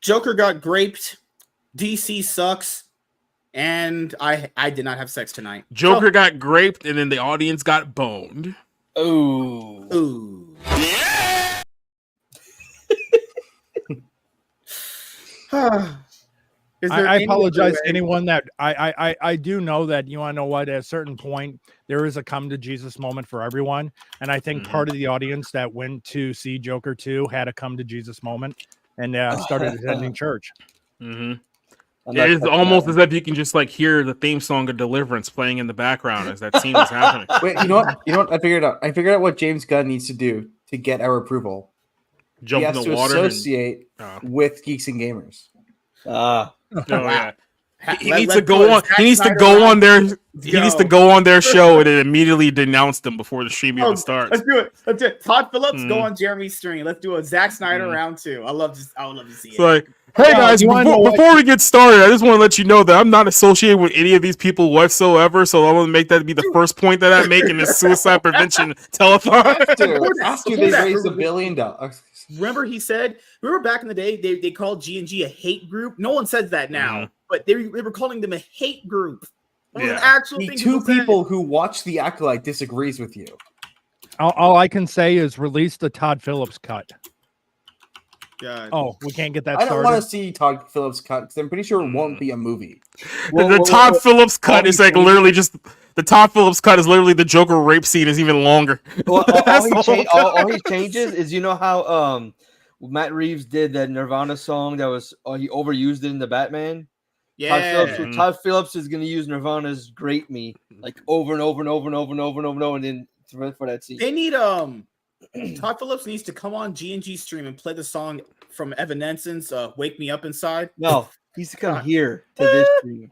Joker got graped. DC sucks. And I did not have sex tonight. Joker got graped, and then the audience got boned. Ooh. Yeah. I apologize to anyone that I do know that you want to know what, at a certain point there is a come to Jesus moment for everyone, and I think part of the audience that went to see Joker 2 had a come to Jesus moment and started attending church. It is almost as if you can just like hear the theme song of Deliverance playing in the background as that scene is happening. Wait, you know what? I figured out what James Gunn needs to do to get our approval. Jump he has in the to water associate with Geeks and Gamers. Yeah. He needs to go on. He needs to go on their. He needs to go on their show and then immediately denounce them before the stream even starts. Let's do it. Let's do it. Todd Phillips, go on Jeremy's stream. Let's do a Zack Snyder round 2. I would love to see it. Like, hey guys, before we get started, I just want to let you know that I'm not associated with any of these people whatsoever. So I want to make that be the first point that I make in this suicide prevention telethon. After they raised $1 billion. Remember back in the day, they called G&G a hate group. No one says that now, but they were calling them a hate group. Yeah. An actual thing two people who watch The Acolyte disagrees with you. All I can say is release the Todd Phillips cut. God. Oh, we can't get that I don't started. want to see Todd Phillips cut because I'm pretty sure it won't be a movie. The Todd Phillips cut is like literally just the Todd Phillips cut is literally the Joker rape scene is even longer. Well, all he changes is, you know how Matt Reeves did that Nirvana song that was he overused it in the Batman. Yeah, Todd Phillips is going to use Nirvana's "Great Me" like over and over and over and over and over and over and over, and then for that scene. They need Todd Phillips needs to come on G&G stream and play the song from Evanescence, "Wake Me Up Inside." No, he's to come here to this stream.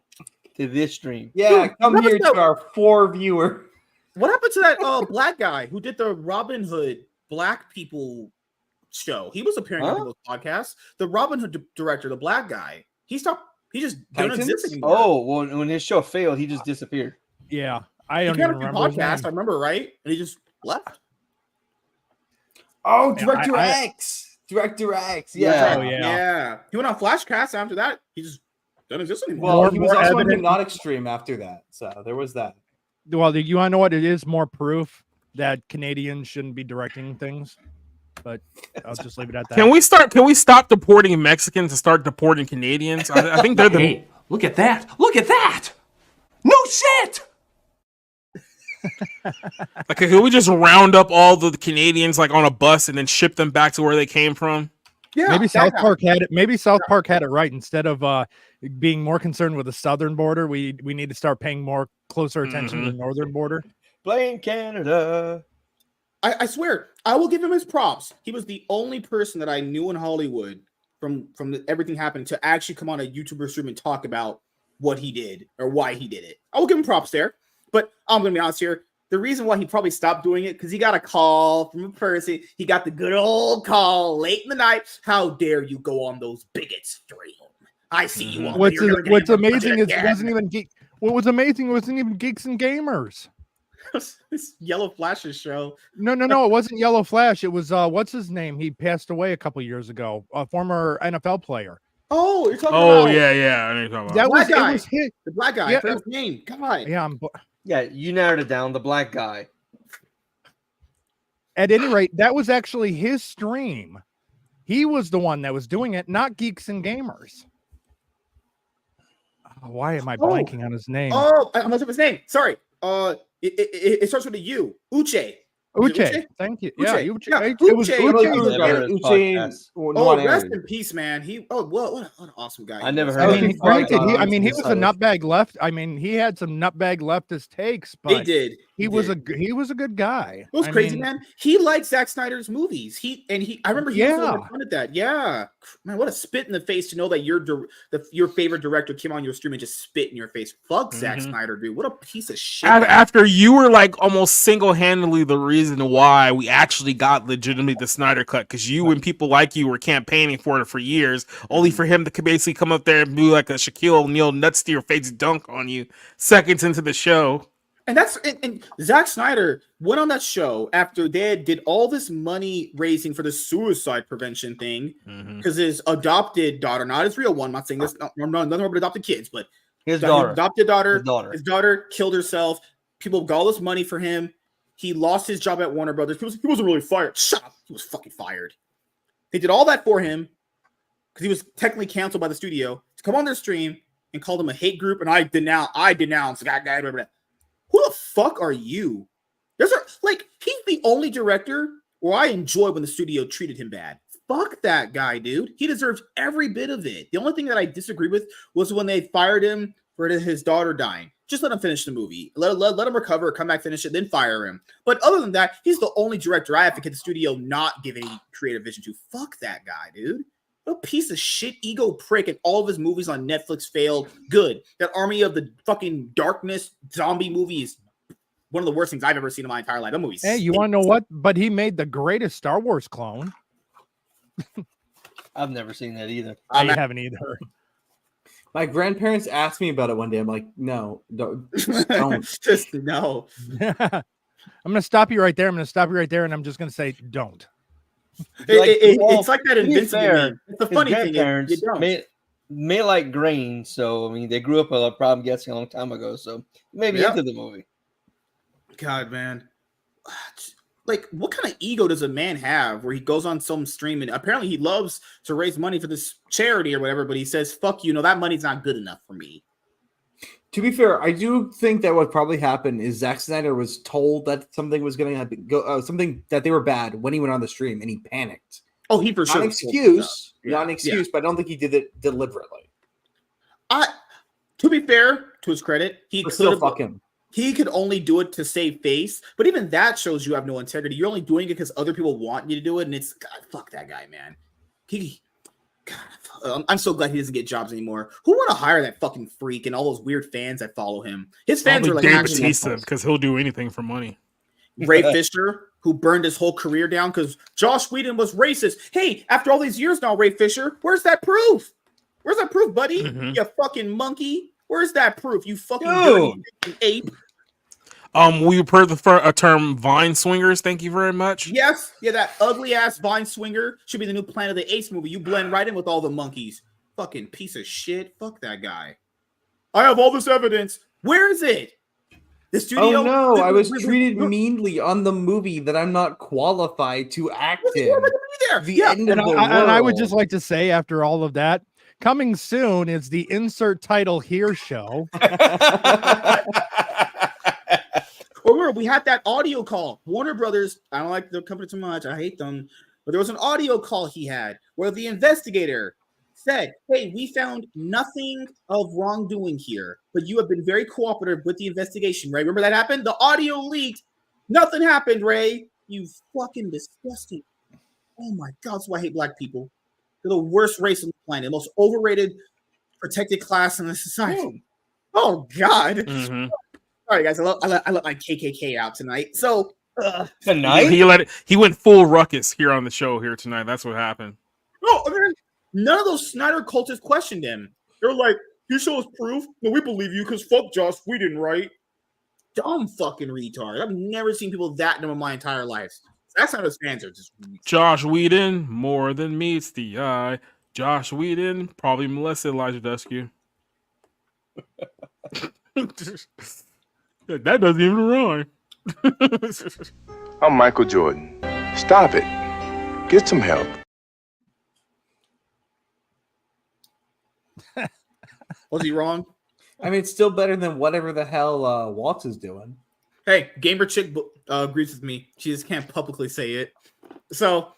To this stream. Yeah, come here to our 4 viewer. What happened to that black guy who did the Robin Hood Black People show? He was appearing on those podcasts. The Robin Hood director, the black guy, he stopped. He just didn't exist anymore. Oh, well, when his show failed, he just disappeared. Yeah, I don't even remember. Podcast, I remember, right? And he just left. Oh, Director X. Director X. Yeah. Oh, yeah. Yeah. He went on Flashcast after that. He just doesn't exist anymore. Well, he was also on Hypnotic Stream after that. So there was that. Well, you want to know what? It is more proof that Canadians shouldn't be directing things. But I'll just leave it at that. Can we stop deporting Mexicans and start deporting Canadians? I think they're the. Hey, look at that! Look at that! No shit! Like, can we just round up all the Canadians like on a bus and then ship them back to where they came from? Yeah, maybe South Park had it. Maybe South Park had it right. Instead of being more concerned with the southern border, we need to start paying more closer attention to the northern border. Blame Canada. I swear, I will give him his props. He was the only person that I knew in Hollywood from everything happening to actually come on a YouTuber stream and talk about what he did or why he did it. I will give him props there. But I'm going to be honest here. The reason why he probably stopped doing it, because he got a call from a person. He got the good old call late in the night. How dare you go on those bigots stream? I see you on. What's amazing is it wasn't even geek. What was amazing wasn't even Geeks and Gamers. This Yellow Flash's show. No, it wasn't Yellow Flash. It was what's his name? He passed away a couple years ago. A former NFL player. Oh, you're talking about. Oh yeah. I know you're talking about. That black guy. It was his, the black guy. Yeah, I forgot his name. God. Yeah, you narrowed it down. The black guy. At any rate, that was actually his stream. He was the one that was doing it, not Geeks and Gamers. Why am I blanking on his name? Oh, I messed up his name. Sorry. It starts with a U. Uche. Uche. Thank you. Yeah, Uche. Uche. It was Uche. Oh, rest in peace, man. What an awesome guy. I never heard of him. He was a nutbag left. I mean, he had some nutbag leftist takes, but he did. He was a good guy. It was crazy, man. He liked Zack Snyder's movies. I remember he was fun at that. Yeah, man, what a spit in the face to know that your favorite director came on your stream and just spit in your face. Fuck Zack Snyder, dude. What a piece of shit. After you were like almost single-handedly the reason why we actually got legitimately the Snyder cut, because you and people like you were campaigning for it for years, only for him to basically come up there and do like a Shaquille O'Neal nuts to your face dunk on you seconds into the show. And Zack Snyder went on that show after they did all this money raising for the suicide prevention thing, because his adopted daughter, not his real one, I'm not saying this, nothing about adopted kids, but his adopted daughter, his daughter killed herself. People got all this money for him. He lost his job at Warner Brothers. He wasn't really fired. Shut up. He was fucking fired. They did all that for him because he was technically canceled by the studio. to come on their stream and call them a hate group, and I denounce that guy. Who the fuck are you? He's the only director where I enjoy when the studio treated him bad. Fuck that guy, dude. He deserves every bit of it. The only thing that I disagree with was when they fired him for his daughter dying. Just let him finish the movie. Let him recover, come back, finish it, then fire him. But other than that, he's the only director I advocate the studio not give any creative vision to. Fuck that guy, dude. A piece of shit ego prick, and all of his movies on Netflix failed. Good. That Army of the fucking Darkness zombie movie is one of the worst things I've ever seen in my entire life. That movie. Hey, you want to know what? But he made the greatest Star Wars clone. I've never seen that either. I haven't either. My grandparents asked me about it one day. I'm like, no, don't. Just no. I'm going to stop you right there. And I'm just going to say, don't. It's like that Invincible meme. It's the funny thing. Parents may like grain, so I mean, they grew up with a problem guessing a long time ago, so maybe into the movie. God, man. Like, what kind of ego does a man have where he goes on some stream and apparently he loves to raise money for this charity or whatever, but he says, fuck you, no, that money's not good enough for me. To be fair, I do think that what probably happened is Zack Snyder was told that something was going to go, something that they were bad when he went on the stream, and he panicked. Oh, he for sure. Not an excuse, but I don't think he did it deliberately. To be fair, to his credit, he still fuck him. He could only do it to save face, but even that shows you have no integrity. You're only doing it because other people want you to do it, and it's God, fuck that guy, man. I'm so glad he doesn't get jobs anymore. Who want to hire that fucking freak and all those weird fans that follow him? His fans are like Dave Bautista, because he'll do anything for money. Ray Fisher, who burned his whole career down because Josh Whedon was racist. Hey, after all these years now, Ray Fisher, where's that proof? Where's that proof, buddy? You fucking monkey. Where's that proof? You fucking dirty ape. We've heard the term Vine swingers. Thank you very much. Yes. Yeah, that ugly ass Vine swinger should be the new Planet of the Apes movie. You blend right in with all the monkeys. Fucking piece of shit. Fuck that guy. I have all this evidence. Where is it? The studio. Oh no, I was treated meanly on the movie that I'm not qualified to act in. The end of the world. And I would just like to say, after all of that, coming soon is the insert title here show. Or we had that audio call. Warner Brothers, I don't like the company too much. I hate them. But there was an audio call he had where the investigator said, hey, we found nothing of wrongdoing here, but you have been very cooperative with the investigation, Ray. Remember that happened? The audio leaked. Nothing happened, Ray. You fucking disgusting. Oh my God, that's why I hate black people. They're the worst race on the planet, the most overrated, protected class in the society. Oh God. All right, guys, I let my KKK out tonight. So tonight he went full ruckus here on the show here tonight. That's what happened. No, none of those Snyder cultists questioned him. They're like, "You show us proof? No, we believe you because fuck Josh Whedon, right?" Dumb fucking retard. I've never seen people that dumb in my entire life. That's not his fans are just. Josh Whedon more than meets the eye. Josh Whedon probably molested Elijah Dusky. That doesn't even rhyme. I'm Michael Jordan. Stop it. Get some help. Was he wrong? I mean, it's still better than whatever the hell Waltz is doing. Hey, Gamer Chick agrees with me. She just can't publicly say it. So,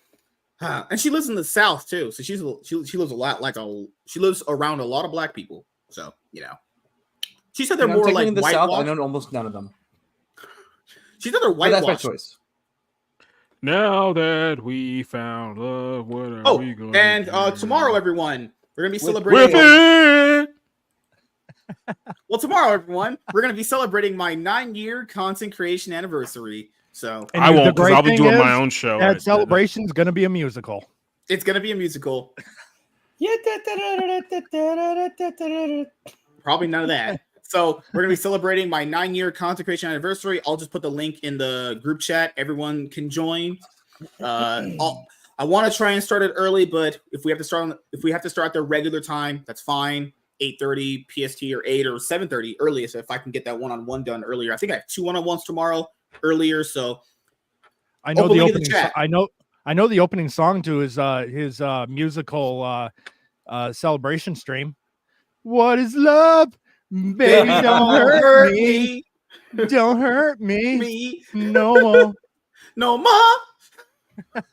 and she lives in the South too. So she lives a lot she lives around a lot of black people. So she said they're more like in the white. South. I know almost none of them. She said they're white. That's my choice. Now that we found love, what are we going and to do? Tomorrow, everyone, we're gonna be celebrating. Well, tomorrow, everyone, we're gonna be celebrating my 9-year content creation anniversary. So I won't, because I'll be doing my own show. That celebration is gonna be a musical. It's gonna be a musical. Probably none of that. So we're gonna be celebrating my 9-year content creation anniversary. I'll just put the link in the group chat. Everyone can join. I want to try and start it early, but if we have to start at the regular time, that's fine. 8:30 PST or 8 or 7:30 earliest. If I can get that one-on-one done earlier, I think I have 2 one-on-ones tomorrow earlier. So I know the opening. I know the opening song to his musical celebration stream. What is love? Baby, don't hurt me. Don't hurt me. No more. No more.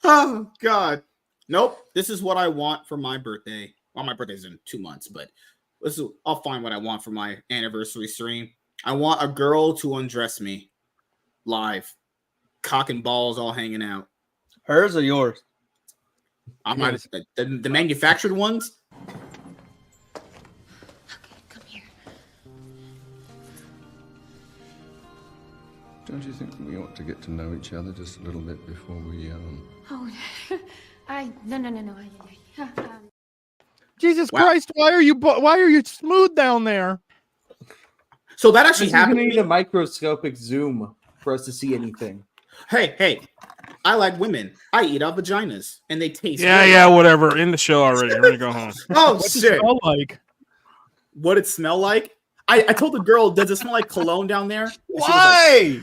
Oh God. Nope. This is what I want for my birthday. Well, my birthday's in 2 months, but I'll find what I want for my anniversary stream. I want a girl to undress me live, cock and balls all hanging out. Hers or yours? I'm not the manufactured ones. Don't you think we ought to get to know each other just a little bit before we, Oh, no. Jesus Christ, why are you smooth down there? So that actually happened. We need a microscopic zoom for us to see anything. Hey, I like women. I eat out vaginas, and they taste. Yeah, whatever. In the show already. We're gonna go home. Oh What's shit! it smell like? What it smell like? I told the girl, does it smell like cologne down there? Why?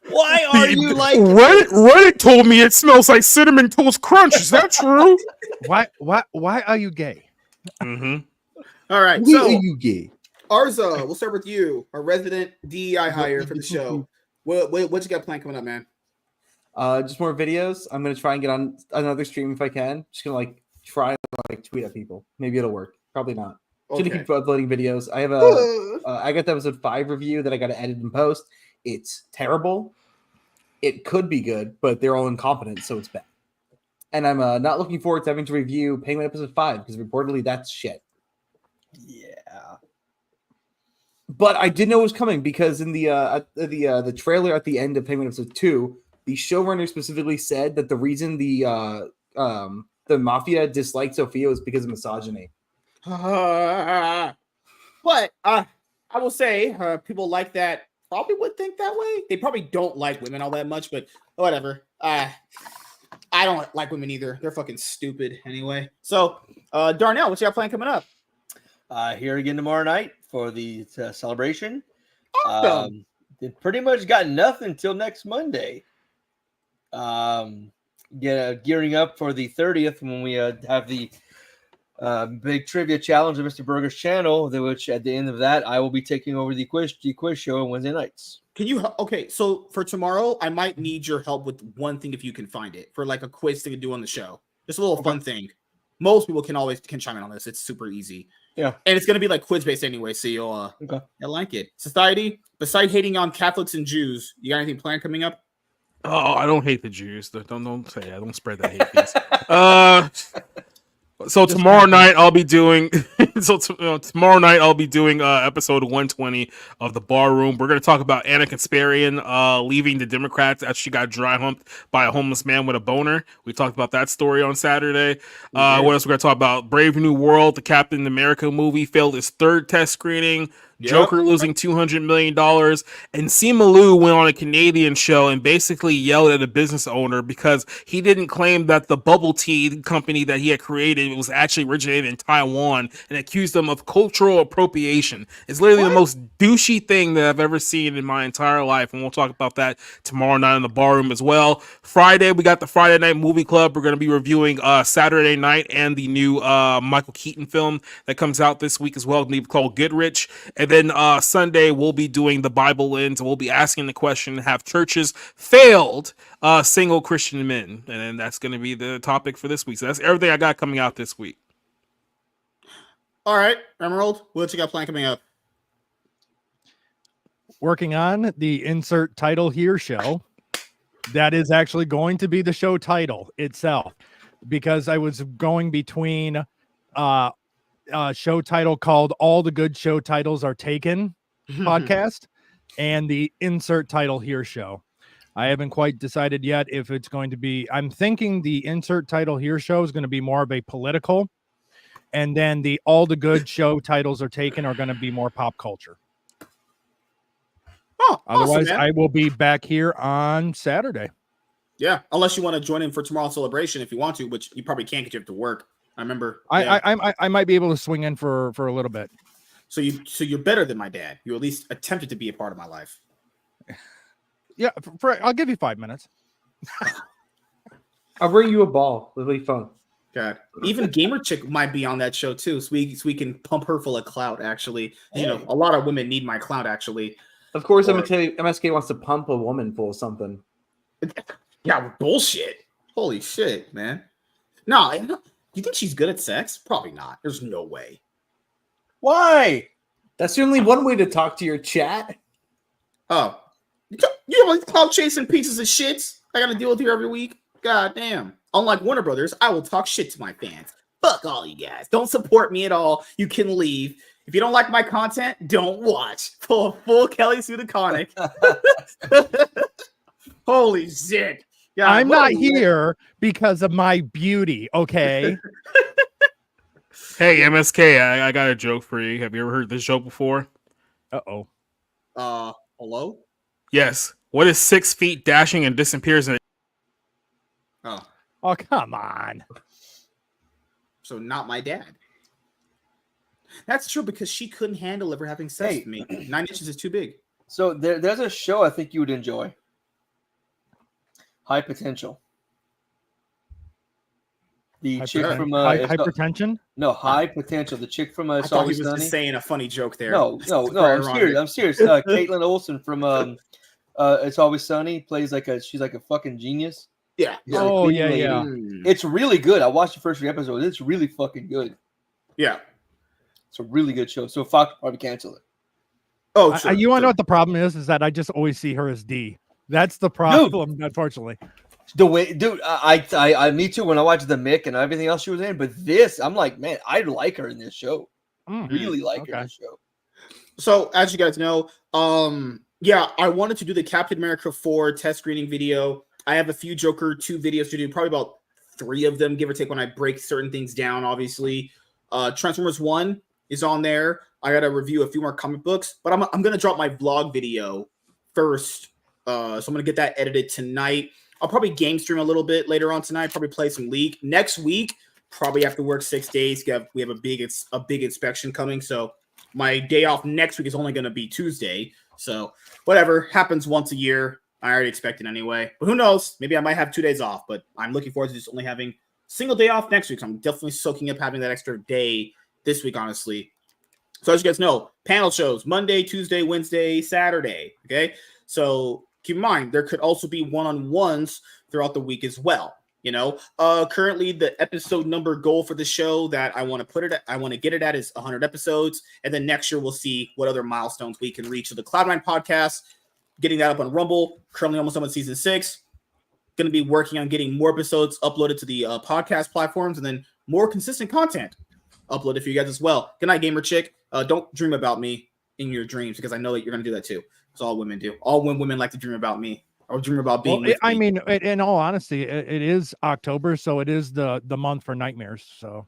Why are you like Reddit told me it smells like cinnamon toast crunch. Is that true? Why are you gay? Mm-hmm. All right. Why So are you gay? Arza, we'll start with you, our resident DEI hire for the show. What you got planned coming up, man? Just more videos. I'm gonna try and get on another stream if I can. Just gonna try and tweet at people. Maybe it'll work. Probably not. Just gonna keep uploading videos. I have I got the episode 5 review that I got to edit and post. It's terrible. It could be good, but they're all incompetent, so it's bad. And I'm not looking forward to having to review Penguin episode 5 because reportedly that's shit. Yeah. But I did know it was coming because in the trailer at the end of Penguin episode 2, the showrunner specifically said that the reason the mafia disliked Sophia was because of misogyny. But I will say people like that probably would think that way. They probably don't like women all that much, but whatever. I don't like women either. They're fucking stupid anyway. So, Darnell, what you got planned coming up? Here again tomorrow night for the celebration. Awesome. They pretty much got nothing until next Monday. Gearing up for the 30th when we have the big trivia challenge of Mr. Burger's channel, which at the end of that, I will be taking over the quiz show on Wednesday nights. Can you? Okay, so for tomorrow, I might need your help with one thing if you can find it for like a quiz thing to do on the show. Just a little fun thing. Most people can chime in on this. It's super easy. Yeah, and it's gonna be like quiz based anyway, so you'll like it. Society, besides hating on Catholics and Jews, you got anything planned coming up? Oh, I don't hate the Jews. Don't say that. Don't spread that hate, please. So tomorrow night I'll be doing episode 120 of The Bar Room. We're going to talk about Anna Kasparian leaving the Democrats after she got dry humped by a homeless man with a boner. We talked about that story on Saturday. What else we're going to talk about? Brave New World, the Captain America movie, failed its 3rd test screening. Joker losing $200 million. And Simu Liu went on a Canadian show and basically yelled at a business owner because he didn't claim that the bubble tea company that he had created was actually originated in Taiwan and accused them of cultural appropriation. It's literally the most douchey thing that I've ever seen in my entire life. And we'll talk about that tomorrow night in the Bar Room as well. Friday, we got the Friday Night Movie Club. We're going to be reviewing Saturday Night and the new Michael Keaton film that comes out this week as well, called Goodrich. And then Sunday, we'll be doing the Bible Lens, and we'll be asking the question, have churches failed single Christian men? And then that's going to be the topic for this week. So that's everything I got coming out this week. All right, Emerald, what you got planned coming up? Working on the insert title here show. That is actually going to be the show title itself, because I was going between show title called All the Good Show Titles Are Taken podcast and the insert title here show. I haven't quite decided yet if it's going to be, I'm thinking the insert title here show is going to be more of a political, and then the All the Good Show Titles Are Taken are going to be more pop culture. Oh, otherwise awesome, I will be back here on Saturday. Yeah, unless you want to join in for tomorrow's celebration if you want to, which you probably can't because you have to work. I remember. I might be able to swing in for a little bit. So you're better than my dad. You at least attempted to be a part of my life. Yeah, I'll give you 5 minutes. I'll bring you a ball. It'll be fun. God, even Gamer Chick might be on that show too, so we can pump her full of clout. Actually, you know, a lot of women need my clout. Actually, of course, I'm gonna tell you, MSK wants to pump a woman full of something. Yeah, bullshit. Holy shit, man. No, do you think she's good at sex? Probably not. There's no way. Why? That's only one way to talk to your chat. Oh, you know, clout chasing pieces of shit I gotta deal with here every week. God damn. Unlike Warner Brothers, I will talk shit to my fans. Fuck all you guys. Don't support me at all. You can leave. If you don't like my content, don't watch. Full Kelly Sudaconic. Holy shit. Yeah, I'm not here because of my beauty, okay? Hey, MSK, I got a joke for you. Have you ever heard this joke before? Uh-oh. Hello? Yes. What is 6 feet dashing and disappears in Oh, come on. So not my dad. That's true because she couldn't handle ever having sex with me. 9 inches is too big. So there's a show I think you would enjoy. High Potential. The chick from Hypertension? No, High Potential. The chick from I thought he was just saying a funny joke there. No, I'm serious. Caitlin Olsen from It's Always Sunny plays she's like a fucking genius. Yeah. Oh, yeah. It's really good. I watched the first 3 episodes. It's really fucking good. Yeah. It's a really good show. So Fox probably cancel it. Oh, sure, you want to know what the problem is? Is that I just always see her as D. That's the problem, unfortunately. The way, dude, I me too. When I watched the Mick and everything else she was in, but this, I'm like, man, I like her in this show. Really like her in this show. So, as you guys know, yeah, I wanted to do the Captain America 4 test screening video. I have a few Joker 2 videos to do, probably about 3 of them, give or take, when I break certain things down, obviously. Transformers 1 is on there. I got to review a few more comic books, but I'm going to drop my vlog video first. So I'm going to get that edited tonight. I'll probably game stream a little bit later on tonight, probably play some League. Next week, probably have to work 6 days. We have a big inspection coming, so my day off next week is only going to be Tuesday. So whatever, happens once a year. I already expect it anyway. But who knows? Maybe I might have 2 days off, but I'm looking forward to just only having a single day off next week. So I'm definitely soaking up having that extra day this week, honestly. So as you guys know, panel shows Monday, Tuesday, Wednesday, Saturday. Okay. So keep in mind, there could also be one-on-ones throughout the week as well. You know, currently the episode number goal for the show that I want to put it at, I want to get it at is 100 episodes. And then next year we'll see what other milestones we can reach. So the Cloud9 podcast, getting that up on Rumble, currently almost done with season 6. Going to be working on getting more episodes uploaded to the podcast platforms and then more consistent content uploaded for you guys as well. Good night, Gamer Chick. Don't dream about me in your dreams because I know that you're going to do that too. That's all women do. All women like to dream about me or dream about being with me. I mean, in all honesty, it is October, so it is the month for nightmares. So,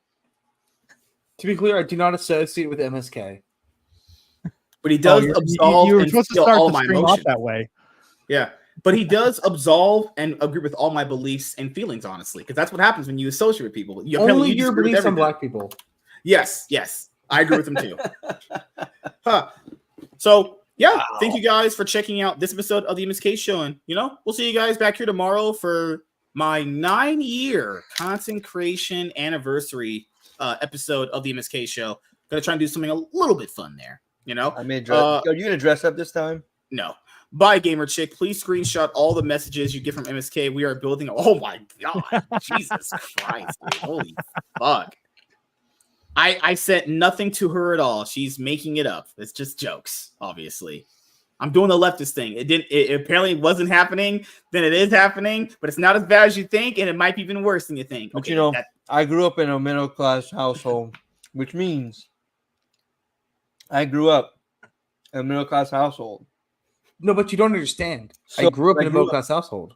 to be clear, I do not associate with MSK. But he does absolve. You were supposed to start the stream off that way. Yeah. But he does absolve and agree with all my beliefs and feelings, honestly, because that's what happens when you associate with people. Only your beliefs on black people. Yes. I agree with them too. So, yeah, thank you guys for checking out this episode of the MSK Show. And, you know, we'll see you guys back here tomorrow for my 9-year content creation anniversary episode of the MSK Show. Gonna try and do something a little bit fun there. You know, are you gonna dress up this time? No. Bye, Gamer Chick. Please screenshot all the messages you get from MSK. We are building. Oh my god, Jesus Christ! Dude. Holy fuck! I sent nothing to her at all. She's making it up. It's just jokes. Obviously, I'm doing the leftist thing. It apparently wasn't happening. Then it is happening, but it's not as bad as you think, and it might be even worse than you think. But you know, I grew up in a middle class household, which means I grew up in a middle class household. No, but you don't understand. So I grew up in a middle class household.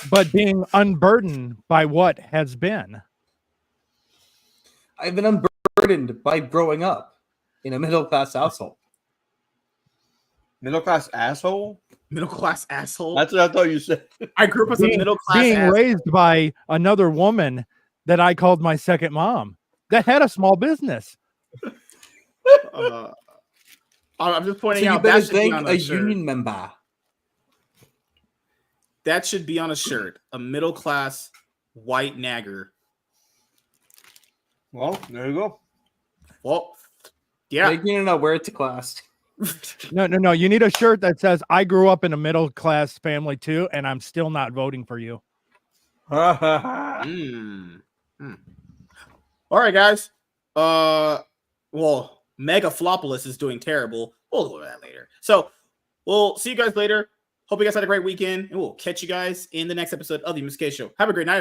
But being unburdened by what has been. I've been unburdened by growing up in a middle class household. Middle class asshole? Middle class asshole? That's what I thought you said. I grew up as a middle class being asshole. raised by another woman that I called my second mom that had a small business. I'm just pointing so out you better that should be on a shirt. union member. That should be on a shirt. A middle class white nagger Well, there you go. Well, yeah. Making it up, wear it to class. No. You need a shirt that says, I grew up in a middle class family too, and I'm still not voting for you. All right, guys. Well, Megaflopolis is doing terrible. We'll go over that later. So we'll see you guys later. Hope you guys had a great weekend, and we'll catch you guys in the next episode of the MSK Show. Have a great night.